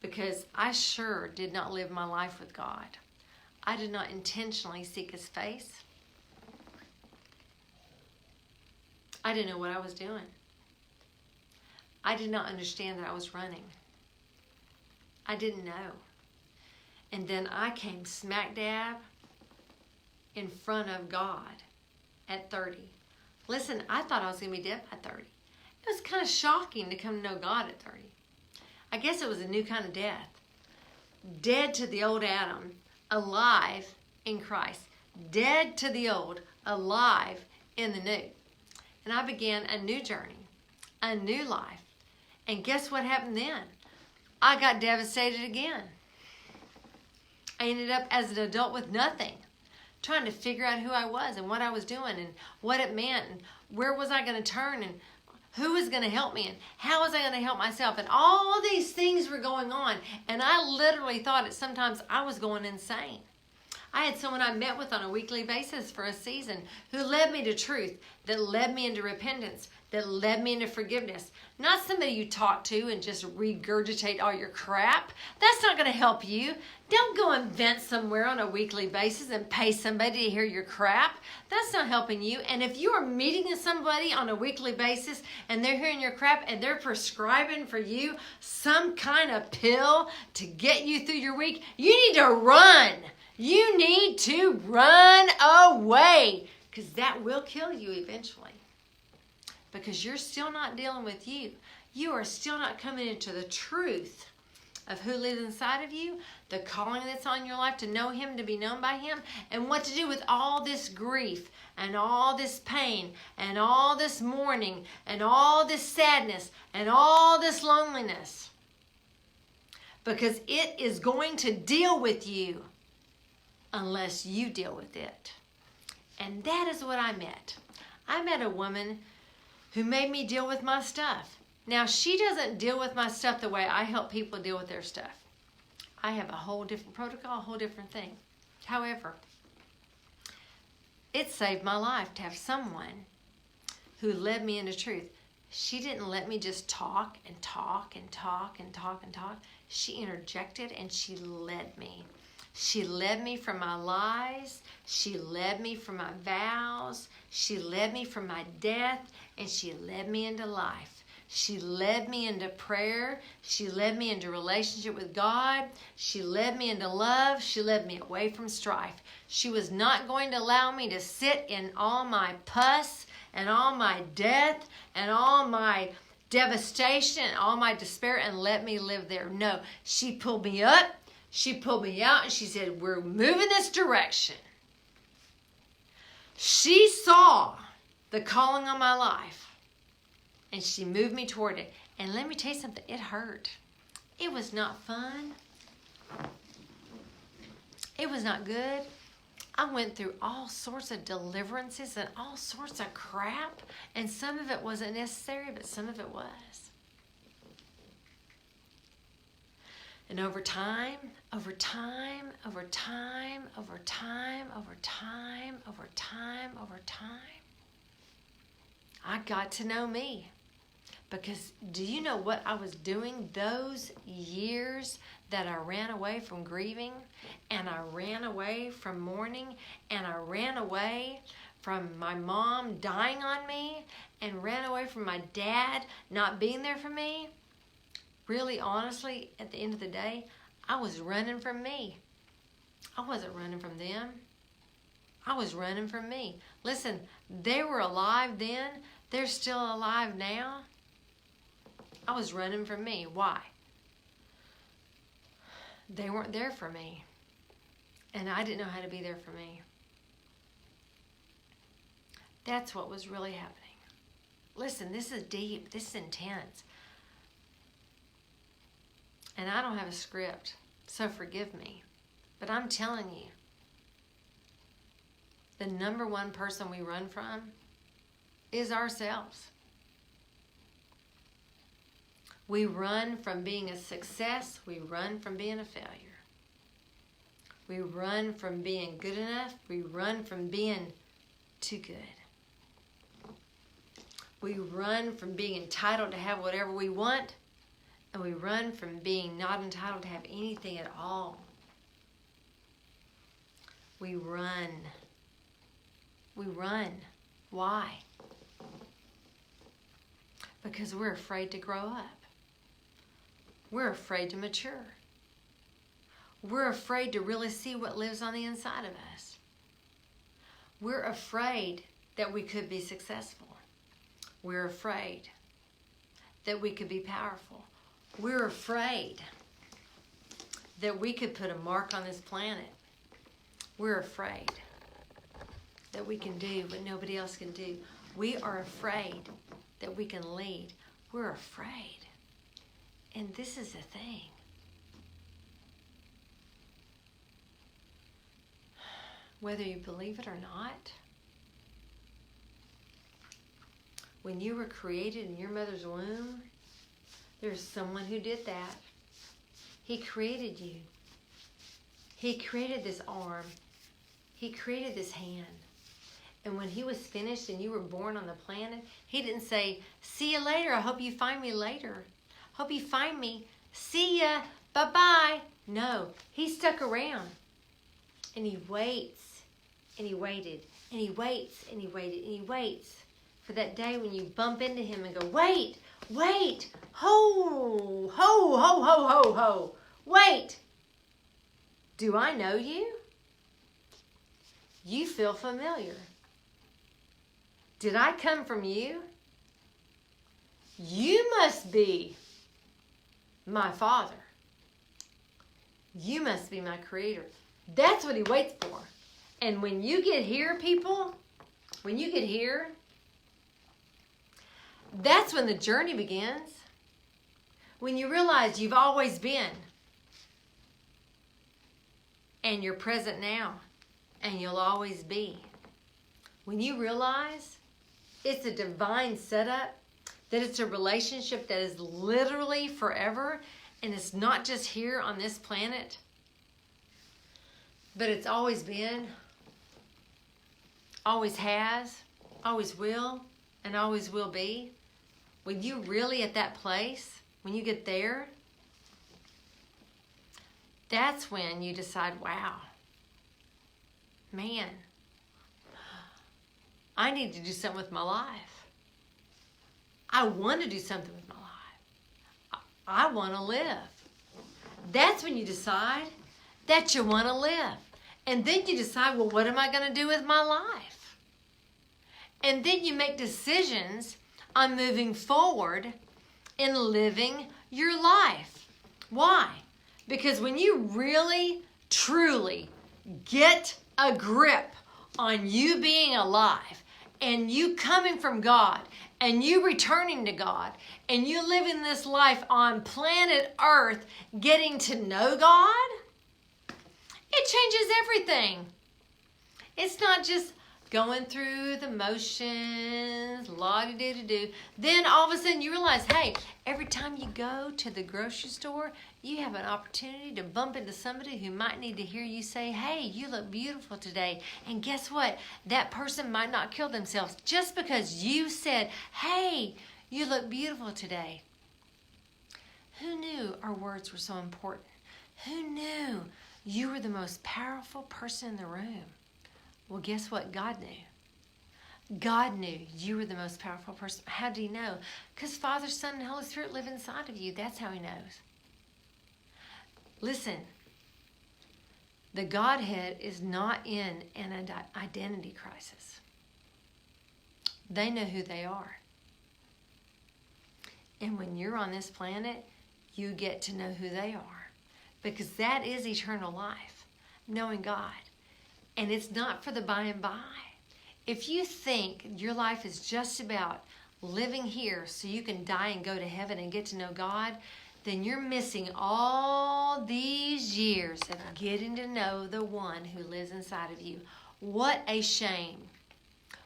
Because I sure did not live my life with God. I did not intentionally seek his face. I didn't know what I was doing. I did not understand that I was running. I didn't know. And then I came smack dab in front of God at 30. Listen, I thought I was going to be dead by 30. It was kind of shocking to come to know God at 30. I guess it was a new kind of death. Dead to the old Adam, alive in Christ. Dead to the old, alive in the new. And I began a new journey, a new life. And guess what happened then? I got devastated again. I ended up as an adult with nothing, trying to figure out who I was and what I was doing and what it meant and where was I going to turn and who was going to help me and how was I going to help myself, and all these things were going on, and I literally thought that sometimes I was going insane. I had someone I met with on a weekly basis for a season who led me to truth, that led me into repentance, that led me into forgiveness. Not somebody you talk to and just regurgitate all your crap. That's not going to help you. Don't go and vent somewhere on a weekly basis and pay somebody to hear your crap. That's not helping you. And if you are meeting somebody on a weekly basis and they're hearing your crap and they're prescribing for you some kind of pill to get you through your week, you need to run. You need to run away, because that will kill you eventually. Because you're still not dealing with you. You are still not coming into the truth of who lives inside of you, the calling that's on your life to know Him, to be known by Him, and what to do with all this grief and all this pain and all this mourning and all this sadness and all this loneliness. Because it is going to deal with you unless you deal with it. And that is what I met. I met a woman who made me deal with my stuff. Now, she doesn't deal with my stuff the way I help people deal with their stuff. I have a whole different protocol, a whole different thing. However, it saved my life to have someone who led me into truth. She didn't let me just talk and talk and talk and talk and talk. She interjected and she led me. She led me from my lies. She led me from my vows. She led me from my death, and she led me into life. She led me into prayer. She led me into relationship with God. She led me into love. She led me away from strife. She was not going to allow me to sit in all my pus and all my death and all my devastation and all my despair and let me live there. No, she pulled me up. She pulled me out and she said, we're moving this direction. She saw the calling on my life and she moved me toward it. And let me tell you something, it hurt. It was not fun. It was not good. I went through all sorts of deliverances and all sorts of crap. And some of it wasn't necessary, but some of it was. And over time, I got to know me. Because do you know what I was doing those years that I ran away from grieving, and I ran away from mourning, and I ran away from my mom dying on me, and ran away from my dad not being there for me? Really, honestly, at the end of the day, I was running from me. I wasn't running from them. I was running from me. Listen, they were alive then. They're still alive now. I was running from me. Why? They weren't there for me. And I didn't know how to be there for me. That's what was really happening. Listen, this is deep. This is intense. And I don't have a script, so forgive me. But I'm telling you, the number one person we run from is ourselves. We run from being a success. We run from being a failure. We run from being good enough. We run from being too good. We run from being entitled to have whatever we want. And we run from being not entitled to have anything at all. We run. We run. Why? Because we're afraid to grow up. We're afraid to mature. We're afraid to really see what lives on the inside of us. We're afraid that we could be successful. We're afraid that we could be powerful. We're afraid that we could put a mark on this planet. We're afraid that we can do what nobody else can do. We are afraid that we can lead. We're afraid. And this is the thing. Whether you believe it or not, when you were created in your mother's womb, there's someone who did that. He created you. He created this arm. He created this hand. And when he was finished and you were born on the planet, he didn't say, see you later. I hope you find me later. Hope you find me. See ya. Bye-bye. No, he stuck around. And he waits. And he waited. And he waits. And he waited. And he waits for that day when you bump into him and go, wait, wait. Ho, ho, ho, ho, ho, ho. Wait. Do I know you? You feel familiar. Did I come from you? You must be my Father. You must be my Creator. That's what he waits for. And when you get here, people, when you get here, that's when the journey begins. When you realize you've always been. And you're present now. And you'll always be. When you realize it's a divine setup, that it's a relationship that is literally forever, and it's not just here on this planet, but it's always been, always has, always will, and always will be. When you really at that place, when you get there, that's when you decide, wow, man, I need to do something with my life. I want to do something with my life. I want to live. That's when you decide that you want to live. And then you decide, well, what am I going to do with my life? And then you make decisions on moving forward in living your life. Why? Because when you really, truly get a grip on you being alive, and you coming from God, and you returning to God, and you living this life on planet Earth, getting to know God, it changes everything. It's not just going through the motions, la-di-do-do-do. Then all of a sudden you realize, hey, every time you go to the grocery store, you have an opportunity to bump into somebody who might need to hear you say, hey, you look beautiful today. And guess what? That person might not kill themselves just because you said, hey, you look beautiful today. Who knew our words were so important? Who knew you were the most powerful person in the room? Well, guess what? God knew. God knew you were the most powerful person. How did he know? Because Father, Son, and Holy Spirit live inside of you. That's how he knows. Listen, the Godhead is not in an identity crisis. They know who they are. And when you're on this planet, you get to know who they are. Because that is eternal life, knowing God. And it's not for the by and by. If you think your life is just about living here so you can die and go to heaven and get to know God, then you're missing all these years of getting to know the one who lives inside of you. What a shame.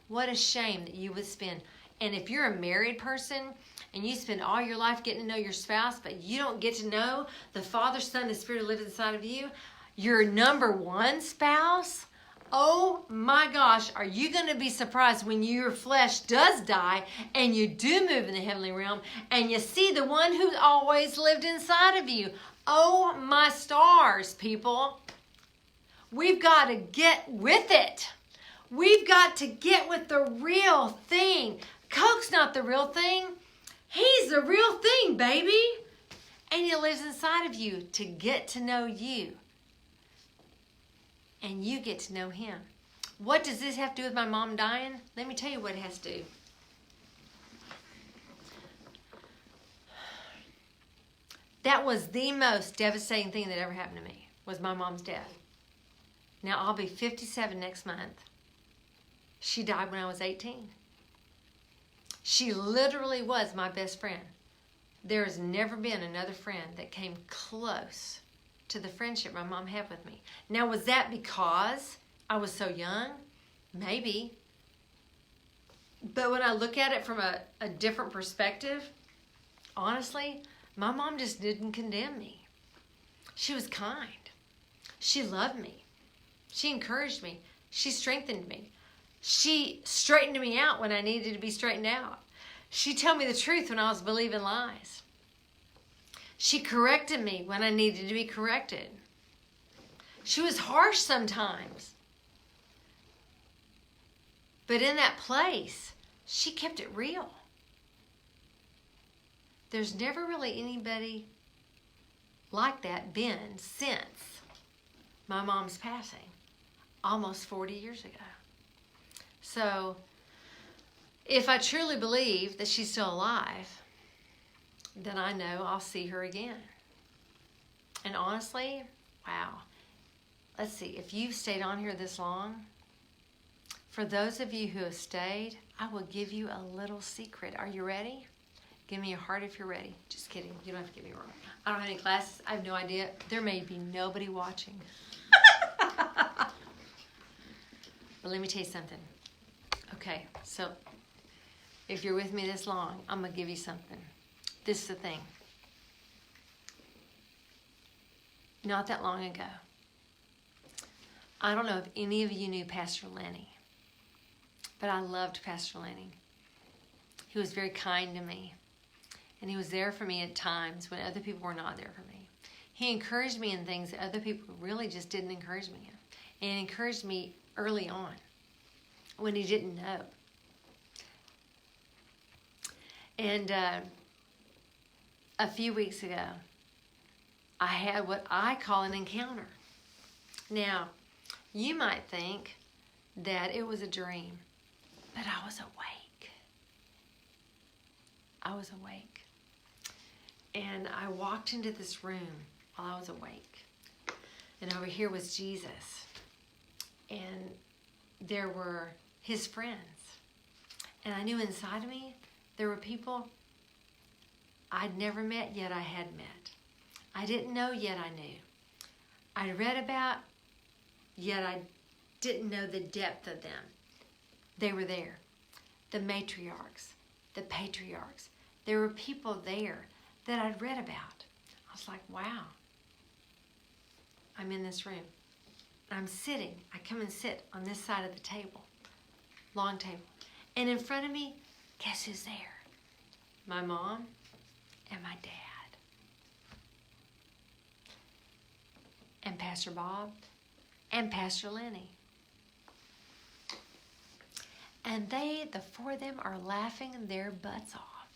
What a shame that you would spend. And if you're a married person and you spend all your life getting to know your spouse, but you don't get to know the Father, Son, and Spirit who lives inside of you, your number one spouse, oh my gosh, are you going to be surprised when your flesh does die and you do move in the heavenly realm and you see the one who always lived inside of you? Oh my stars, people. We've got to get with it. We've got to get with the real thing. Coke's not the real thing. He's the real thing, baby. And he lives inside of you to get to know you. And you get to know him. What does this have to do with my mom dying? Let me tell you what it has to do. That was the most devastating thing that ever happened to me, was my mom's death. Now, I'll be 57 next month. She died when I was 18. She literally was my best friend. There has never been another friend that came close to the friendship my mom had with me. Now, was that because I was so young? Maybe. But when I look at it from a different perspective, honestly, my mom just didn't condemn me. She was kind. She loved me. She encouraged me. She strengthened me. She straightened me out when I needed to be straightened out. She told me the truth when I was believing lies. She corrected me when I needed to be corrected. She was harsh sometimes. But in that place, she kept it real. There's never really anybody like that been since my mom's passing, almost 40 years ago. So, if I truly believe that she's still alive, then I know I'll see her again. And honestly, wow. Let's see, if you've stayed on here this long, for those of you who have stayed, I will give you a little secret. Are you ready? Give me a heart if you're ready. Just kidding. You don't have to give me a heart. I don't have any glasses. I have no idea. There may be nobody watching. But let me tell you something. Okay, so if you're with me this long, I'm going to give you something. This is the thing. Not that long ago, I don't know if any of you knew Pastor Lenny, but I loved Pastor Lenny. He was very kind to me, and he was there for me at times when other people were not there for me. He encouraged me in things that other people really just didn't encourage me in, and encouraged me early on when he didn't know. And a few weeks ago, I had what I call an encounter. Now, you might think that it was a dream, but I was awake. I was awake. And I walked into this room while I was awake. And over here was Jesus. And there were his friends. And I knew inside of me there were people I'd never met, yet I had met. I didn't know, yet I knew. I read about, yet I didn't know the depth of them. They were there. The matriarchs, the patriarchs. There were people there that I'd read about. I was like, wow. I'm in this room. I'm sitting. I come and sit on this side of the table. Long table. And in front of me, guess who's there? My mom and my dad. And Pastor Bob and Pastor Lenny. And the four of them are laughing their butts off.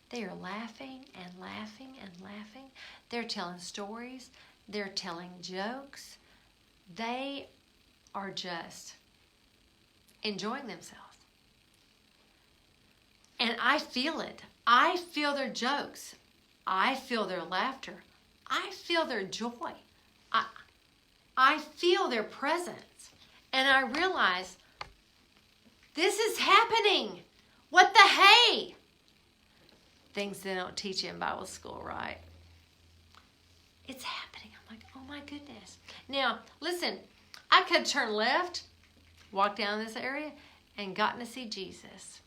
They are laughing and laughing and laughing. They're telling stories. They're telling jokes. They are just enjoying themselves. And I feel it. I feel their jokes. I feel their laughter. I feel their joy. I feel their presence. And I realize this is happening. What the hey? Things they don't teach you in Bible school, right? It's happening. I'm like, oh my goodness. Now, listen, I could turn left, walk down this area, and gotten to see Jesus.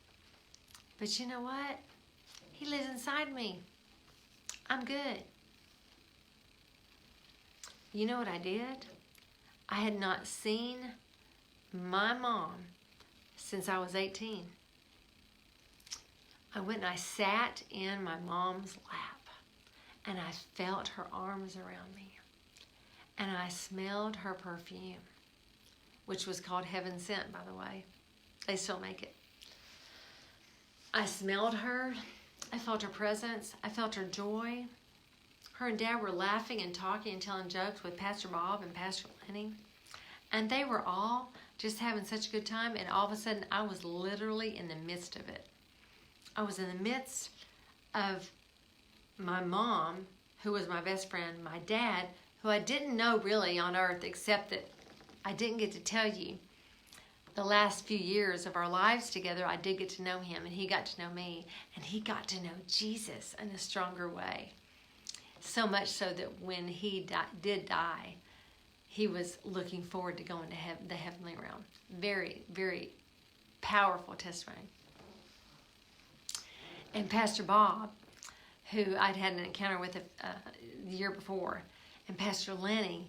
But you know what? He lives inside me. I'm good. You know what I did? I had not seen my mom since I was 18. I went and I sat in my mom's lap, and I felt her arms around me, and I smelled her perfume, which was called Heaven Sent, by the way. They still make it. I smelled her. I felt her presence. I felt her joy. Her and Dad were laughing and talking and telling jokes with Pastor Bob and Pastor Lenny. And they were all just having such a good time. And all of a sudden, I was literally in the midst of it. I was in the midst of my mom, who was my best friend, my dad, who I didn't know really on earth, except that I didn't get to tell you. The last few years of our lives together, I did get to know him, and he got to know me, and he got to know Jesus in a stronger way. So much so that when he did die, he was looking forward to going to the heavenly realm. Very, very powerful testimony. And Pastor Bob, who I'd had an encounter with the year before, and Pastor Lenny,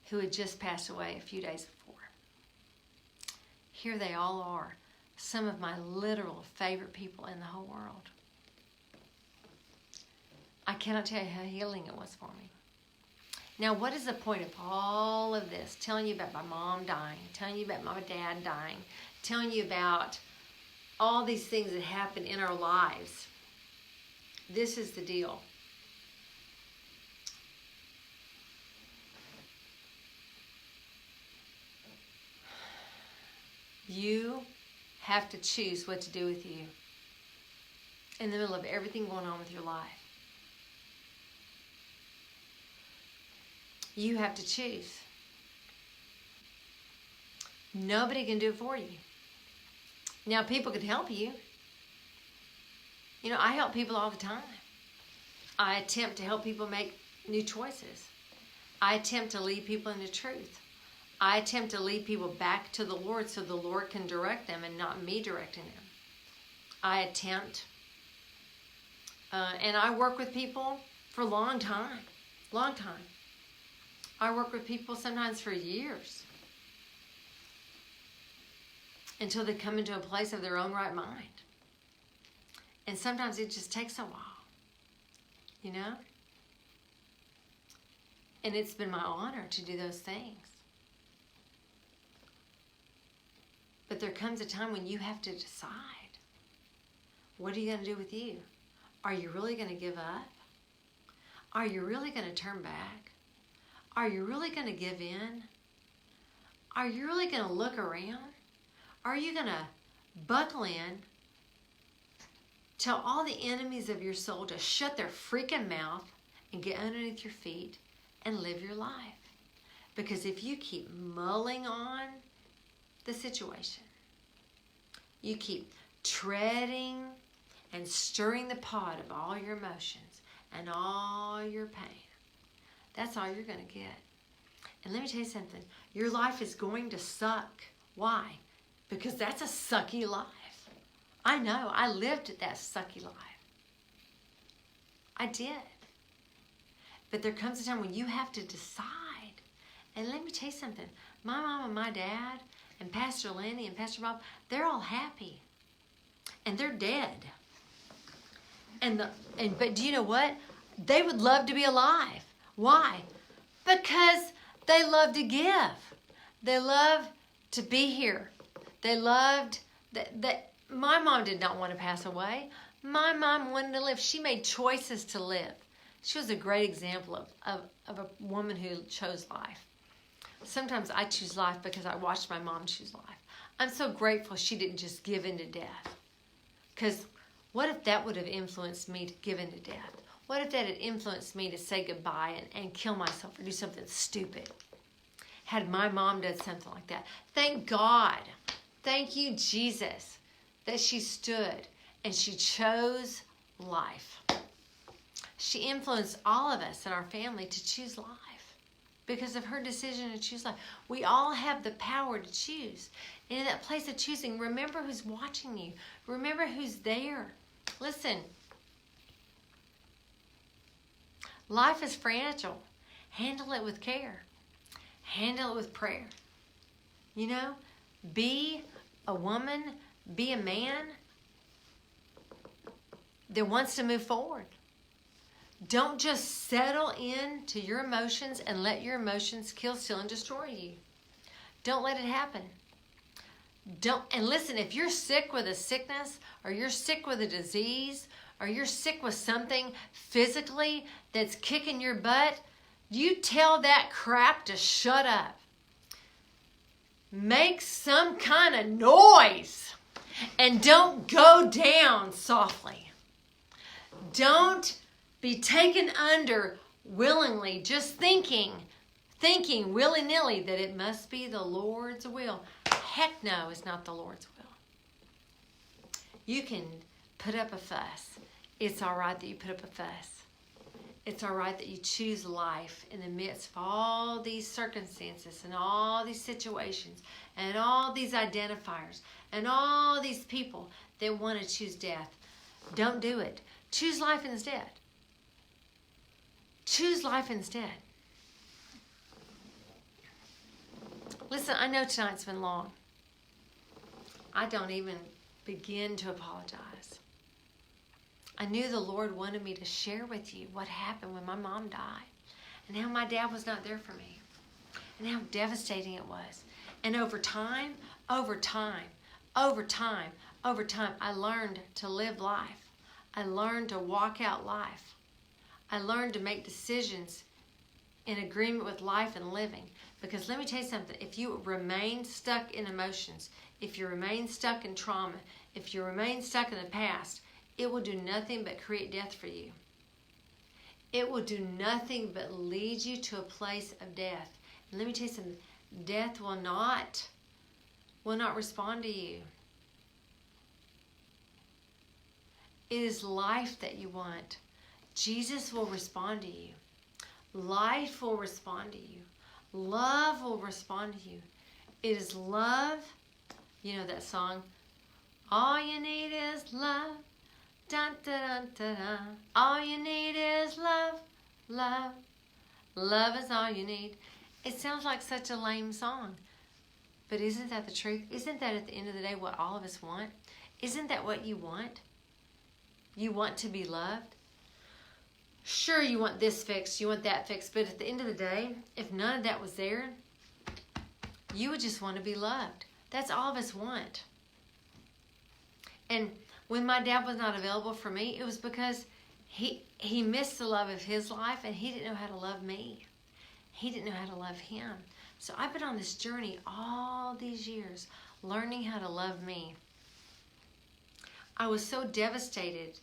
who had just passed away a few days before. Here they all are, some of my literal favorite people in the whole world. I cannot tell you how healing it was for me. Now, what is the point of all of this? Telling you about my mom dying, telling you about my dad dying, telling you about all these things that happen in our lives. This is the deal. You have to choose what to do with you in the middle of everything going on with your life. You have to choose. Nobody can do it for you. Now, people can help you. You know, I help people all the time. I attempt to help people make new choices. I attempt to lead people into truth. I attempt to lead people back to the Lord so the Lord can direct them and not me directing them. I attempt, and I work with people for a long time. I work with people sometimes for years until they come into a place of their own right mind. And sometimes it just takes a while, you know? And it's been my honor to do those things. But there comes a time when you have to decide. What are you going to do with you? Are you really going to give up? Are you really going to turn back? Are you really going to give in? Are you really going to look around? Are you going to buckle in? Tell all the enemies of your soul to shut their freaking mouth and get underneath your feet and live your life. Because if you keep mulling on the situation, you keep treading and stirring the pot of all your emotions and all your pain, that's all you're going to get. And let me tell you something. Your life is going to suck. Why? Because that's a sucky life. I know. I lived that sucky life. I did. But there comes a time when you have to decide. And let me tell you something. My mom and my dad and Pastor Lenny and Pastor Bob, they're all happy. And they're dead. But do you know what? They would love to be alive. Why? Because they love to give. They love to be here. They loved that. My mom did not want to pass away. My mom wanted to live. She made choices to live. She was a great example of a woman who chose life. Sometimes I choose life because I watched my mom choose life. I'm so grateful she didn't just give in to death. Because what if that would have influenced me to give in to death? What if that had influenced me to say goodbye and kill myself or do something stupid? Had my mom done something like that? Thank God. Thank you, Jesus, that she stood and she chose life. She influenced all of us in our family to choose life because of her decision to choose life. We all have the power to choose. And in that place of choosing, remember who's watching you. Remember who's there. Listen. Life is fragile. Handle it with care. Handle it with prayer. You know, be a woman, be a man that wants to move forward. Don't just settle into your emotions and let your emotions kill, steal, and destroy you. Don't let it happen. And listen, if you're sick with a sickness, or you're sick with a disease, or you're sick with something physically that's kicking your butt, you tell that crap to shut up. Make some kind of noise. And don't go down softly. Don't be taken under willingly, just thinking willy-nilly that it must be the Lord's will. Heck no, it's not the Lord's will. You can put up a fuss. It's all right that you put up a fuss. It's all right that you choose life in the midst of all these circumstances and all these situations and all these identifiers and all these people that want to choose death. Don't do it. Choose life instead. Choose life instead. Listen, I know tonight's been long. I don't even begin to apologize. I knew the Lord wanted me to share with you what happened when my mom died and how my dad was not there for me and how devastating it was. And over time, I learned to live life. I learned to walk out life. I learned to make decisions in agreement with life and living. Because let me tell you something, if you remain stuck in emotions, if you remain stuck in trauma, if you remain stuck in the past, it will do nothing but create death for you. It will do nothing but lead you to a place of death. And let me tell you something, death will not respond to you. It is life that you want. Jesus will respond to you. Life will respond to you. Love will respond to you. It is love. You know that song? All you need is love. Dun, dun, dun, dun. All you need is love. Love. Love is all you need. It sounds like such a lame song. But isn't that the truth? Isn't that at the end of the day what all of us want? Isn't that what you want? You want to be loved? Sure, you want this fixed, you want that fixed, but at the end of the day, if none of that was there, you would just want to be loved. That's all of us want. And when my dad was not available for me, it was because he missed the love of his life and he didn't know how to love me. He didn't know how to love him. So I've been on this journey all these years, learning how to love me. I was so devastated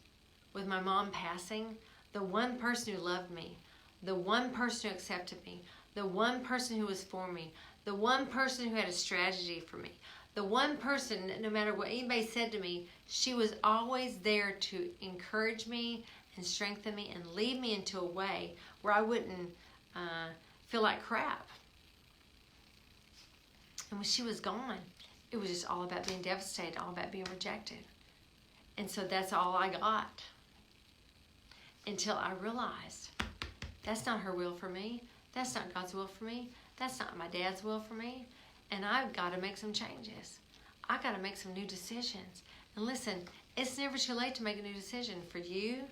with my mom passing. The one person who loved me, the one person who accepted me, the one person who was for me, the one person who had a strategy for me, the one person that no matter what anybody said to me, she was always there to encourage me and strengthen me and lead me into a way where I wouldn't feel like crap. And when she was gone, it was just all about being devastated, all about being rejected. And so that's all I got. Until I realized that's not her will for me. That's not God's will for me. That's not my dad's will for me. And I've got to make some changes. I got to make some new decisions. And listen, it's never too late to make a new decision for you,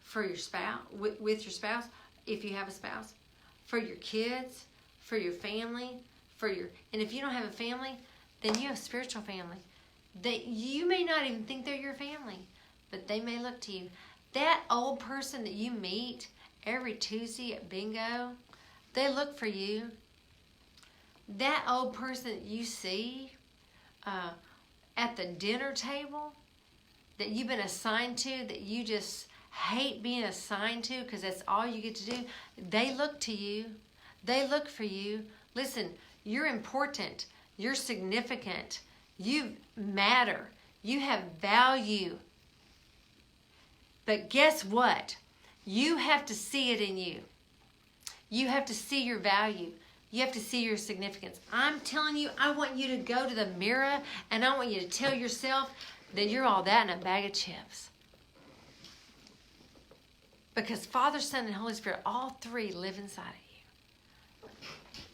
for your spouse, with your spouse, if you have a spouse, for your kids, for your family, and if you don't have a family, then you have a spiritual family. That you may not even think they're your family, but they may look to you. That old person that you meet every Tuesday at bingo, they look for you. That old person that you see at the dinner table that you've been assigned to, that you just hate being assigned to because that's all you get to do, they look to you. They look for you. Listen, you're important. You're significant. You matter. You have value. But guess what? You have to see it in you. You have to see your value. You have to see your significance. I'm telling you, I want you to go to the mirror and I want you to tell yourself that you're all that in a bag of chips. Because Father, Son, and Holy Spirit, all three live inside of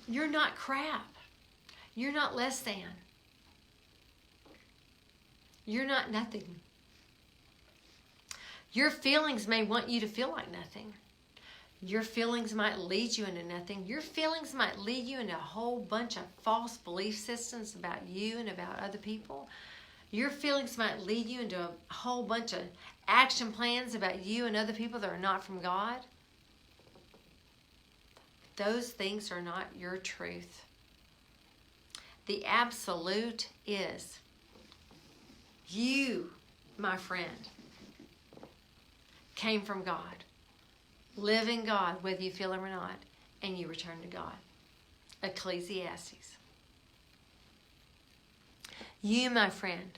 you. You're not crap. You're not less than. You're not nothing. Your feelings may want you to feel like nothing. Your feelings might lead you into nothing. Your feelings might lead you into a whole bunch of false belief systems about you and about other people. Your feelings might lead you into a whole bunch of action plans about you and other people that are not from God. Those things are not your truth. The absolute is you, my friend, came from God, live in God, whether you feel Him or not, and you return to God. Ecclesiastes. You, my friend,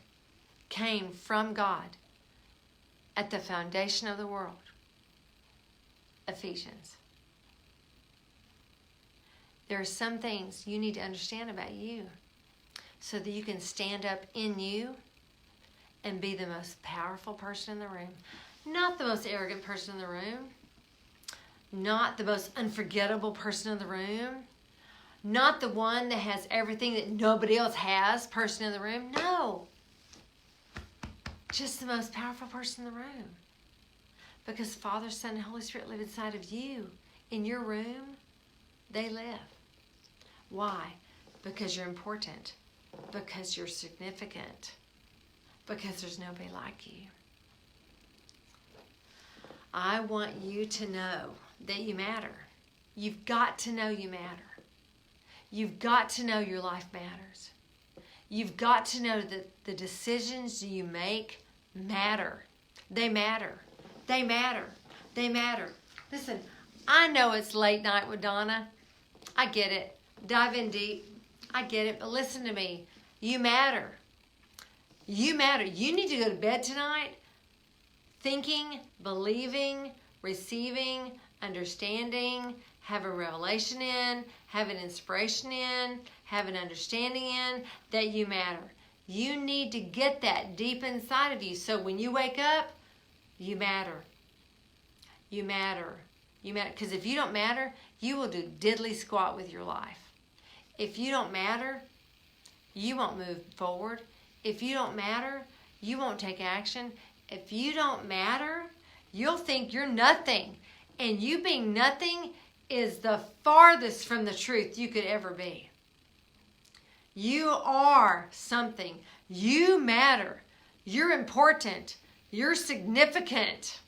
came from God at the foundation of the world. Ephesians. There are some things you need to understand about you so that you can stand up in you and be the most powerful person in the room. Not the most arrogant person in the room. Not the most unforgettable person in the room. Not the one that has everything that nobody else has, person in the room. No. Just the most powerful person in the room. Because Father, Son, and Holy Spirit live inside of you. In your room, they live. Why? Because you're important. Because you're significant. Because there's nobody like you. I want you to know that you matter. You've got to know you matter. You've got to know your life matters. You've got to know that the decisions you make matter. They matter. They matter. They matter. Listen, I know it's late night with Donna. I get it. Dive in deep. I get it. But listen to me. You matter. You matter. You need to go to bed tonight thinking, believing, receiving, understanding, have a revelation in, have an inspiration in, have an understanding in that you matter. You need to get that deep inside of you. So when you wake up, you matter. You matter. You matter. Because if you don't matter, you will do diddly squat with your life. If you don't matter, you won't move forward. If you don't matter, you won't take action. If you don't matter, you'll think you're nothing. And you being nothing is the farthest from the truth you could ever be. You are something. You matter. You're important. You're significant.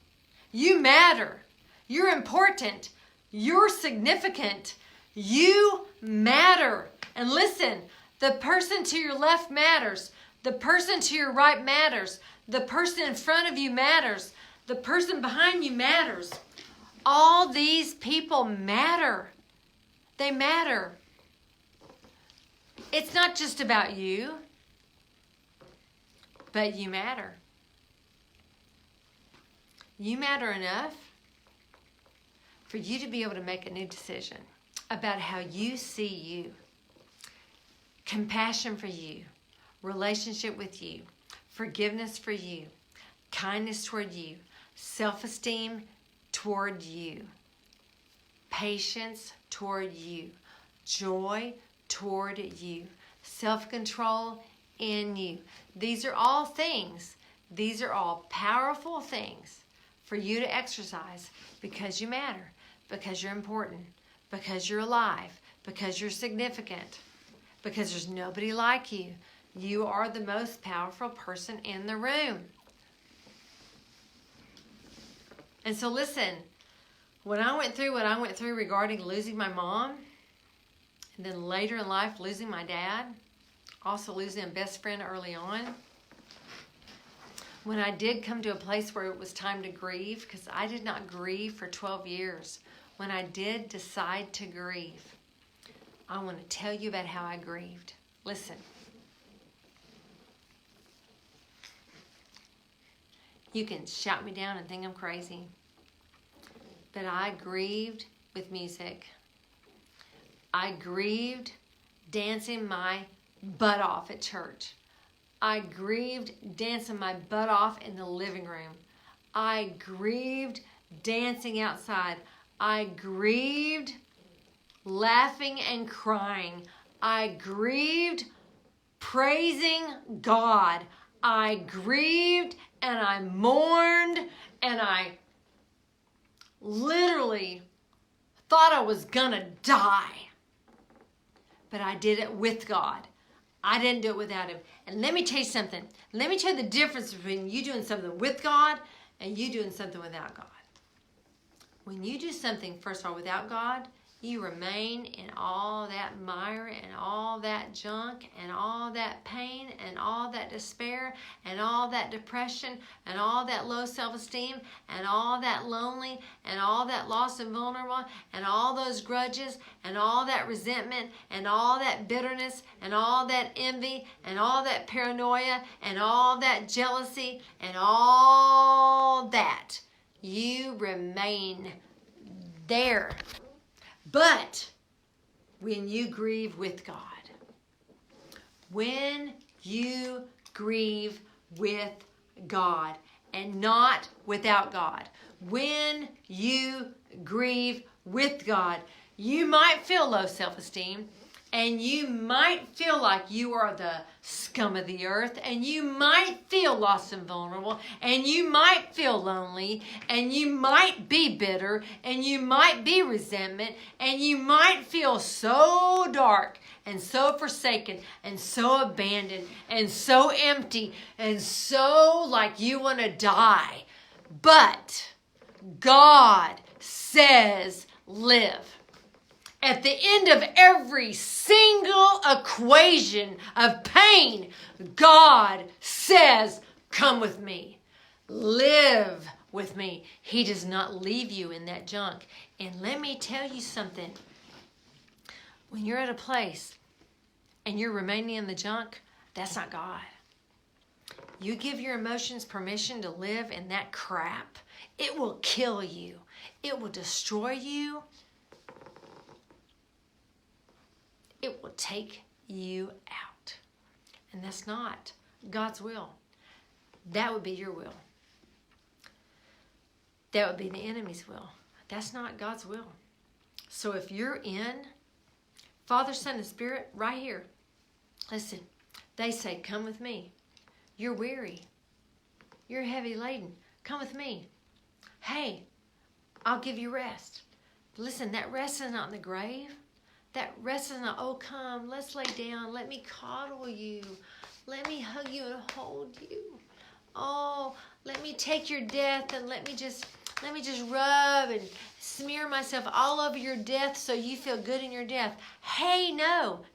You matter. You're important. You're significant. You matter. And listen, the person to your left matters. The person to your right matters. The person in front of you matters. The person behind you matters. All these people matter. They matter. It's not just about you, but you matter. You matter enough for you to be able to make a new decision about how you see you. Compassion for you. Relationship with you. Forgiveness for you. Kindness toward you. Self-esteem toward you. Patience toward you. Joy toward you. Self-control in you. These are all things. These are all powerful things for you to exercise because you matter, because you're important, because you're alive, because you're significant, because there's nobody like you. You are the most powerful person in the room. And so listen, when I went through what I went through regarding losing my mom, and then later in life losing my dad, also losing a best friend early on, when I did come to a place where it was time to grieve, because I did not grieve for 12 years, when I did decide to grieve, I want to tell you about how I grieved. Listen. You can shout me down and think I'm crazy. But I grieved with music. I grieved dancing my butt off at church. I grieved dancing my butt off in the living room. I grieved dancing outside. I grieved laughing and crying. I grieved praising God. I grieved and I mourned and I literally thought I was gonna die. But I did it with God. I didn't do it without Him. And let me tell you something. Let me tell you the difference between you doing something with God and you doing something without God. When you do something, first of all, without God, you remain in all that mire and all that junk and all that pain and all that despair and all that depression and all that low self-esteem and all that lonely and all that lost and vulnerable and all those grudges and all that resentment and all that bitterness and all that envy and all that paranoia and all that jealousy and all that. You remain there. But when you grieve with God, when you grieve with God and not without God, when you grieve with God, you might feel low self-esteem. And you might feel like you are the scum of the earth, and you might feel lost and vulnerable, and you might feel lonely, and you might be bitter, and you might be resentment, and you might feel so dark and so forsaken and so abandoned and so empty and so like you want to die. But God says live. At the end of every single equation of pain, God says, come with me. Live with me. He does not leave you in that junk. And let me tell you something. When you're at a place and you're remaining in the junk, that's not God. You give your emotions permission to live in that crap, it will kill you. It will destroy you. It will take you out. And that's not God's will. That would be your will. That would be the enemy's will. That's not God's will. So if you're in Father, Son, and Spirit right here, listen, they say, come with me. You're weary. You're heavy laden. Come with me. Hey, I'll give you rest. Listen, that rest is not in the grave. That rest is not, oh, come, let's lay down. Let me coddle you. Let me hug you and hold you. Oh, let me take your death and let me just rub and smear myself all over your death so you feel good in your death. Hey, no.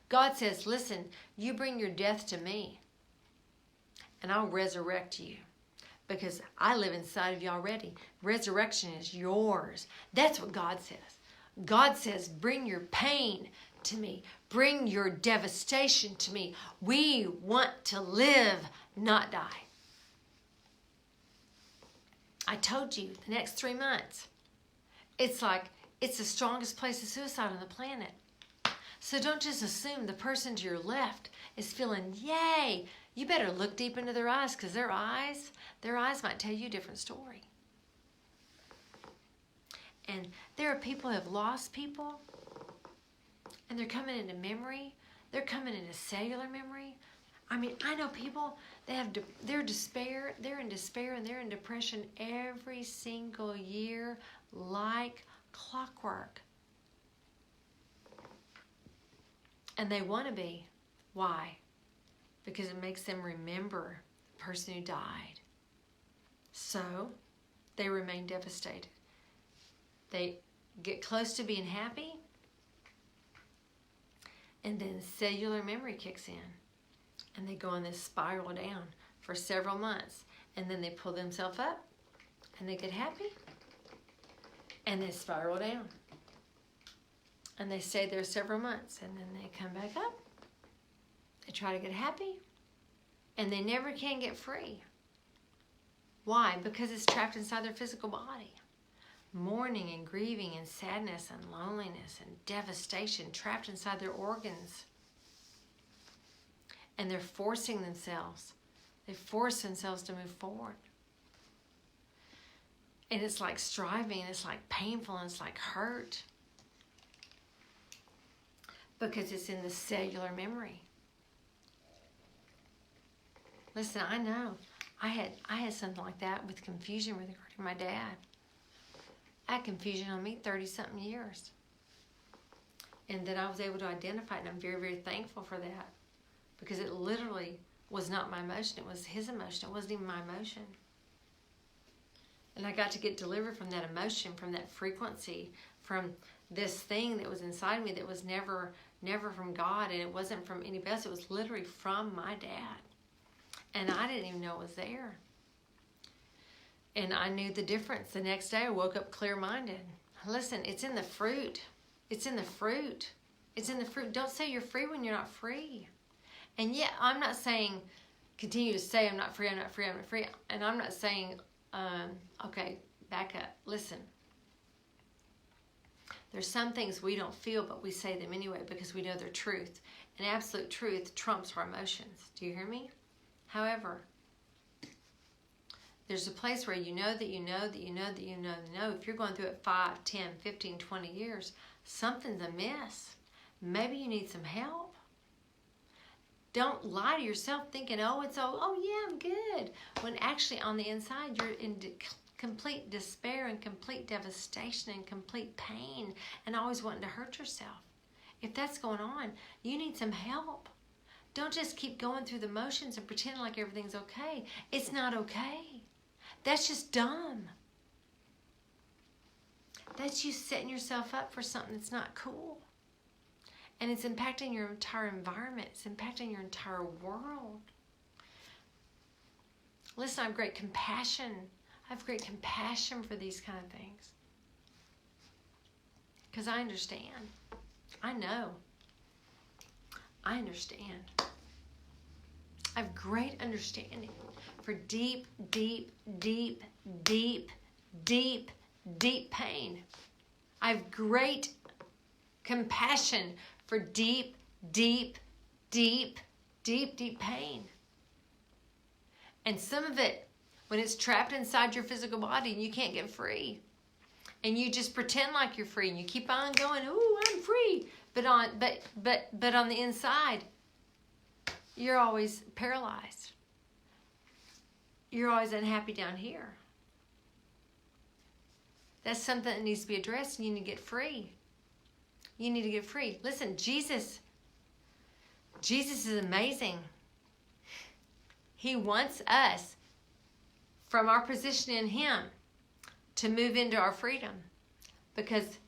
God says, listen, you bring your death to me and I'll resurrect you because I live inside of you already. Resurrection is yours. That's what God says. God says, bring your pain to me. Bring your devastation to me. We want to live, not die. I told you, the next 3 months, it's like, it's the strongest place of suicide on the planet. So don't just assume the person to your left is feeling, yay. You better look deep into their eyes because their eyes might tell you a different story. And there are people who have lost people, and they're coming into memory. They're coming into cellular memory. I mean, I know people, they're in despair, and they're in depression every single year like clockwork. And they want to be. Why? Because it makes them remember the person who died. So, they remain devastated. They get close to being happy, and then cellular memory kicks in, and they go on this spiral down for several months, and then they pull themselves up, and they get happy, and they spiral down, and they stay there several months, and then they come back up. They try to get happy, and they never can get free. Why? Because it's trapped inside their physical body. Mourning and grieving and sadness and loneliness and devastation trapped inside their organs. And they're forcing themselves. They force themselves to move forward. And it's like striving, and it's like painful, and it's like hurt. Because it's in the cellular memory. Listen, I know. I had something like that with confusion regarding my dad. I had confusion on me 30-something years. And then I was able to identify it, and I'm very, very thankful for that. Because it literally was not my emotion. It was his emotion. It wasn't even my emotion. And I got to get delivered from that emotion, from that frequency, from this thing that was inside me that was never from God, and it wasn't from anybody else. It was literally from my dad. And I didn't even know it was there. And I knew the difference. The next day I woke up clear-minded. Listen, it's in the fruit. It's in the fruit. It's in the fruit. Don't say you're free when you're not free. And yet, I'm not saying, continue to say I'm not free, I'm not free, I'm not free. And I'm not saying, okay, back up. Listen. There's some things we don't feel, but we say them anyway because we know they're truth. And absolute truth trumps our emotions. Do you hear me? However, there's a place where you know that you know that you know that you know. If you're going through it 5, 10, 15, 20 years, something's amiss. Maybe you need some help. Don't lie to yourself thinking, oh yeah, I'm good. When actually on the inside, you're in complete despair and complete devastation and complete pain and always wanting to hurt yourself. If that's going on, you need some help. Don't just keep going through the motions and pretending like everything's okay. It's not okay. That's just dumb. That's you setting yourself up for something that's not cool. And it's impacting your entire environment. It's impacting your entire world. Listen, I have great compassion. I have great compassion for these kind of things. Because I understand. I know. I understand. I have great understanding for deep, deep, deep, deep, deep, deep pain. I have great compassion for deep, deep, deep, deep, deep pain. And some of it, when it's trapped inside your physical body and you can't get free, and you just pretend like you're free and you keep on going, ooh, I'm free. But on the inside, you're always paralyzed. You're always unhappy down here. That's something that needs to be addressed, and you need to get free. You need to get free. Listen, Jesus is amazing. He wants us, from our position in Him, to move into our freedom. Because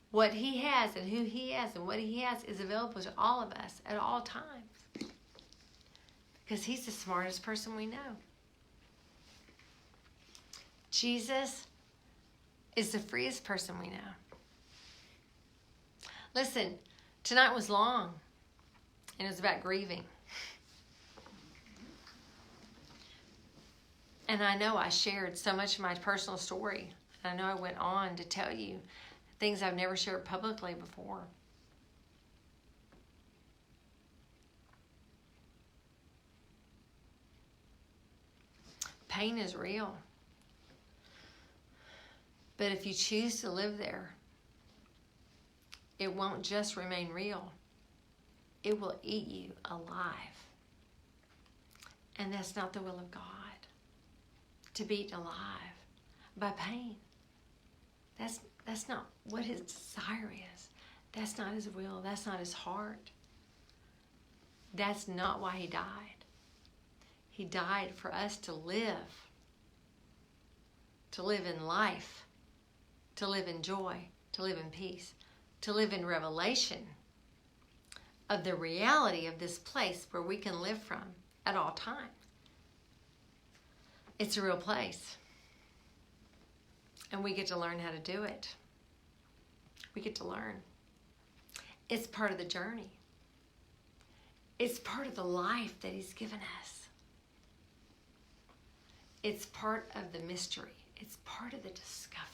what He has and who He has and what He has is available to all of us at all times. Because He's the smartest person we know. Jesus is the freest person we know. Listen, tonight was long, and it was about grieving. And I know I shared so much of my personal story. I know I went on to tell you things I've never shared publicly before. Pain is real. But if you choose to live there, it won't just remain real. It will eat you alive. And that's not the will of God. To be eaten alive by pain. That's not what His desire is. That's not His will. That's not His heart. That's not why He died. He died for us to live. To live in life. To live in joy. To live in peace. To live in revelation of the reality of this place where we can live from at all times. It's a real place. And we get to learn how to do it. We get to learn. It's part of the journey. It's part of the life that He's given us. It's part of the mystery. It's part of the discovery.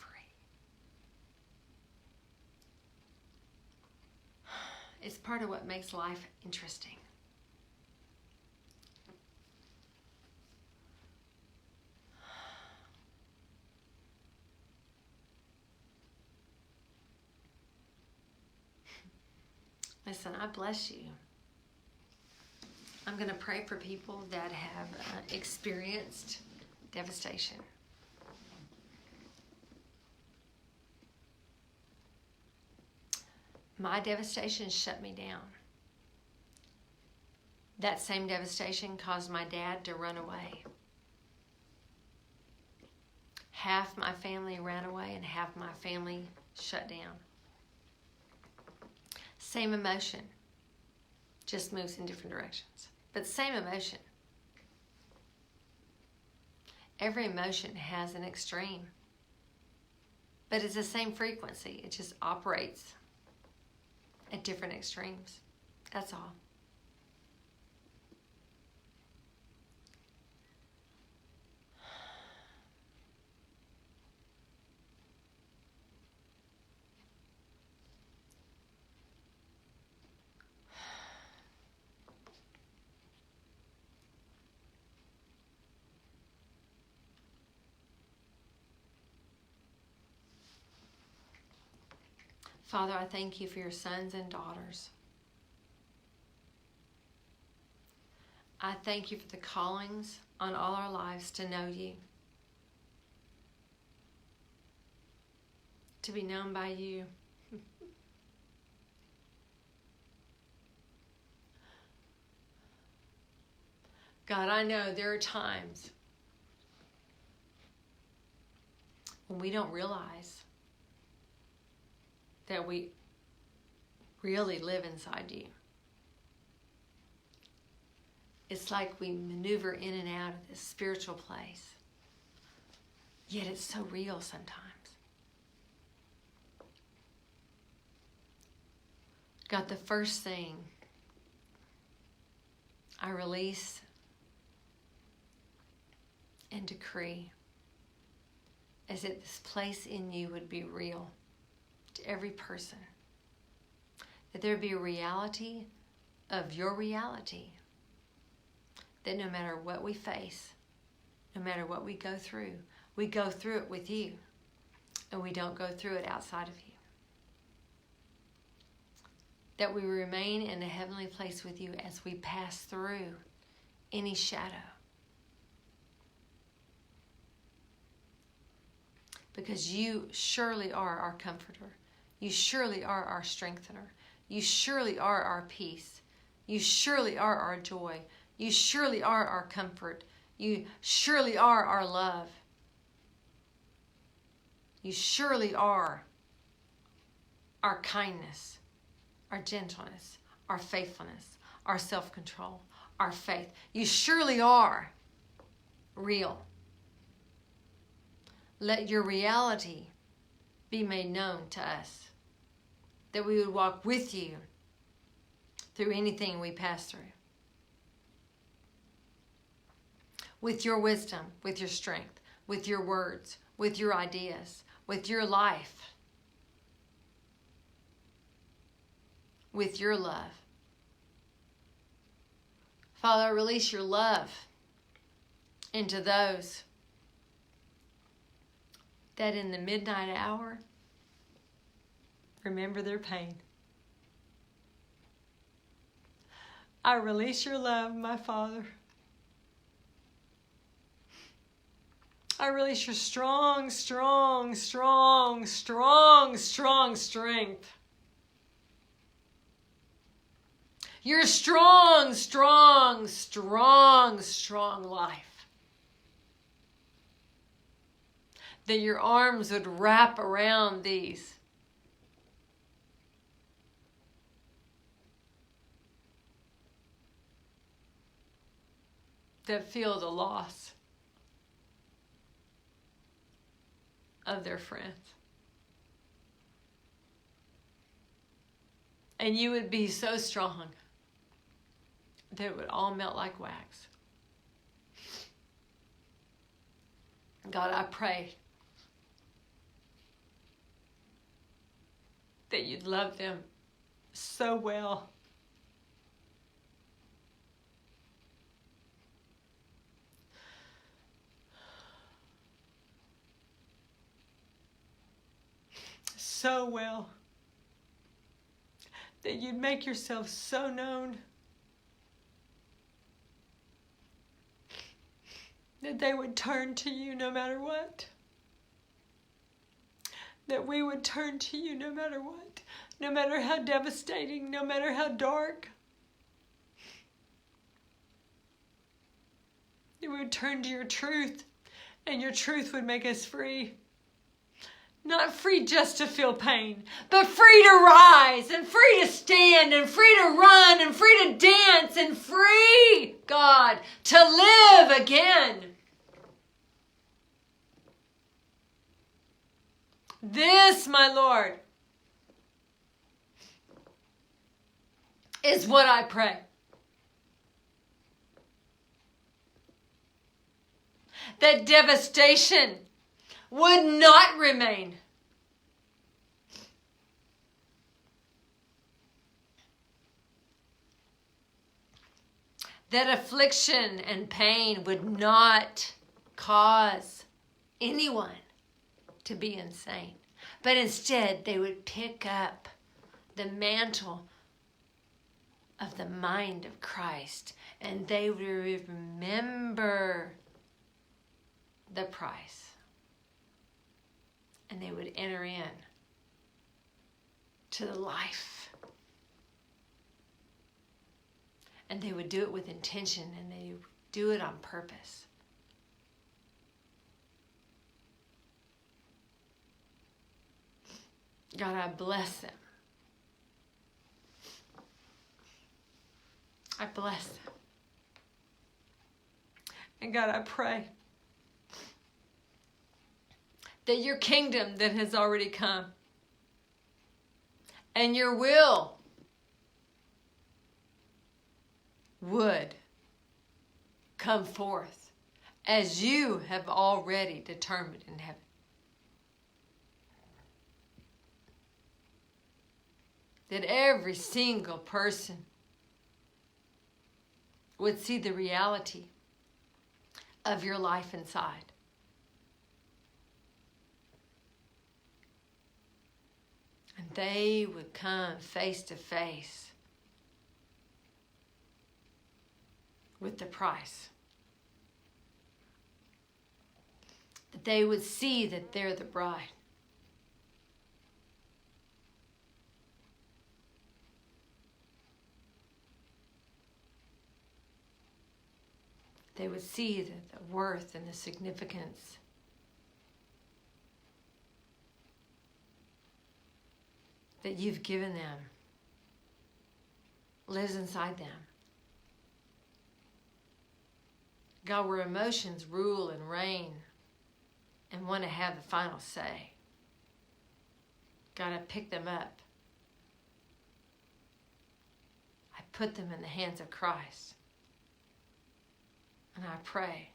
It's part of what makes life interesting. Listen, I bless you. I'm going to pray for people that have experienced devastation. My devastation shut me down. That same devastation caused my dad to run away. Half my family ran away and half my family shut down. Same emotion, just moves in different directions. But same emotion. Every emotion has an extreme. But it's the same frequency. It just operates at different extremes. That's all. Father, I thank you for your sons and daughters. I thank you for the callings on all our lives to know you, to be known by you. God, I know there are times when we don't realize that we really live inside you. It's like we maneuver in and out of this spiritual place, yet it's so real sometimes. God, the first thing I release and decree is that this place in you would be real to every person. That there be a reality of your reality. That no matter what we face, no matter what we go through it with you. And we don't go through it outside of you. That we remain in a heavenly place with you as we pass through any shadow. Because you surely are our comforter. You surely are our strengthener. You surely are our peace. You surely are our joy. You surely are our comfort. You surely are our love. You surely are our kindness, our gentleness, our faithfulness, our self-control, our faith. You surely are real. Let your reality be made known to us, that we would walk with you through anything we pass through. With your wisdom, with your strength, with your words, with your ideas, with your life, with your love. Father, release your love into those that in the midnight hour remember their pain. I release your love, my Father. I release your strong, strong, strong, strong, strong strength. Your strong, strong, strong, strong life. That your arms would wrap around these. That feel the loss of their friends. And you would be so strong that it would all melt like wax. God, I pray that you'd love them so well. So well. That you'd make yourself so known. That they would turn to you no matter what. That we would turn to you no matter what. No matter how devastating, no matter how dark. That we would turn to your truth. And your truth would make us free. Not free just to feel pain, but free to rise and free to stand and free to run and free to dance and free, God, to live again. This, my Lord, is what I pray. That devastation would not remain. That affliction and pain would not cause anyone to be insane. But instead, they would pick up the mantle of the mind of Christ, and they would remember the price, and they would enter in to the life, and they would do it with intention, and they would do it on purpose. God, I bless them. I bless them. And God, I pray that your kingdom that has already come and your will would come forth as you have already determined in heaven. That every single person would see the reality of your life inside. And they would come face to face with the price. That they would see that they're the bride. They would see the worth and the significance that you've given them lives inside them. God, where emotions rule and reign and want to have the final say, God, I pick them up. I put them in the hands of Christ. And I pray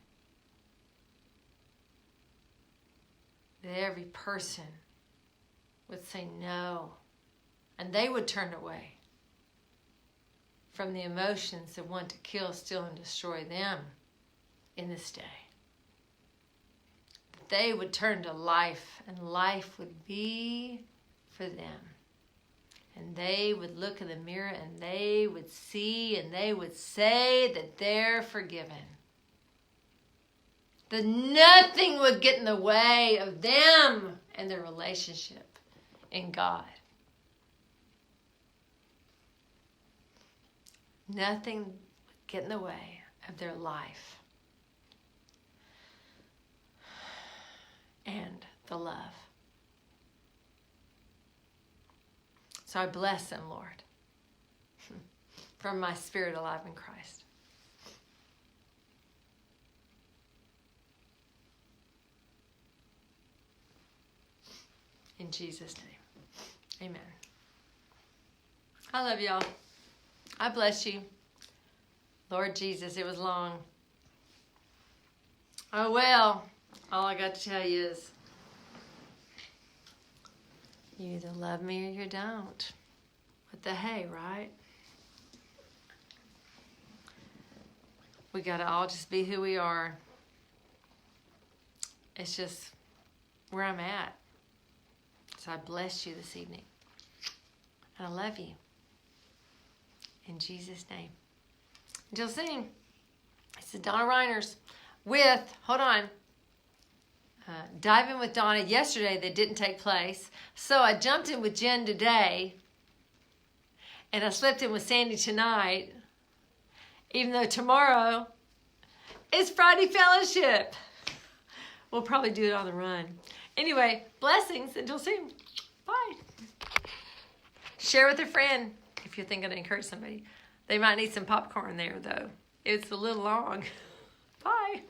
that every person would say no, and they would turn away from the emotions that want to kill, steal, and destroy them in this day. That they would turn to life, and life would be for them. And they would look in the mirror, and they would see, and they would say that they're forgiven. That nothing would get in the way of them and their relationship in God. Nothing would get in the way of their life and the love. So I bless them, Lord, from my spirit alive in Christ. In Jesus' name, amen. I love y'all. I bless you. Lord Jesus, it was long. Oh well, all I got to tell you is you either love me or you don't. What the hey, right? We got to all just be who we are. It's just where I'm at. So I bless you this evening. And I love you. In Jesus' name. Until soon. This is Donna Reiners with, Diving with Donna yesterday that didn't take place. So I jumped in with Jen today. And I slept in with Sandy tonight. Even though tomorrow is Friday Fellowship. We'll probably do it on the run. Anyway, blessings. Until soon. Bye. Share with a friend if you're thinking to encourage somebody. They might need some popcorn there, though. It's a little long. Bye.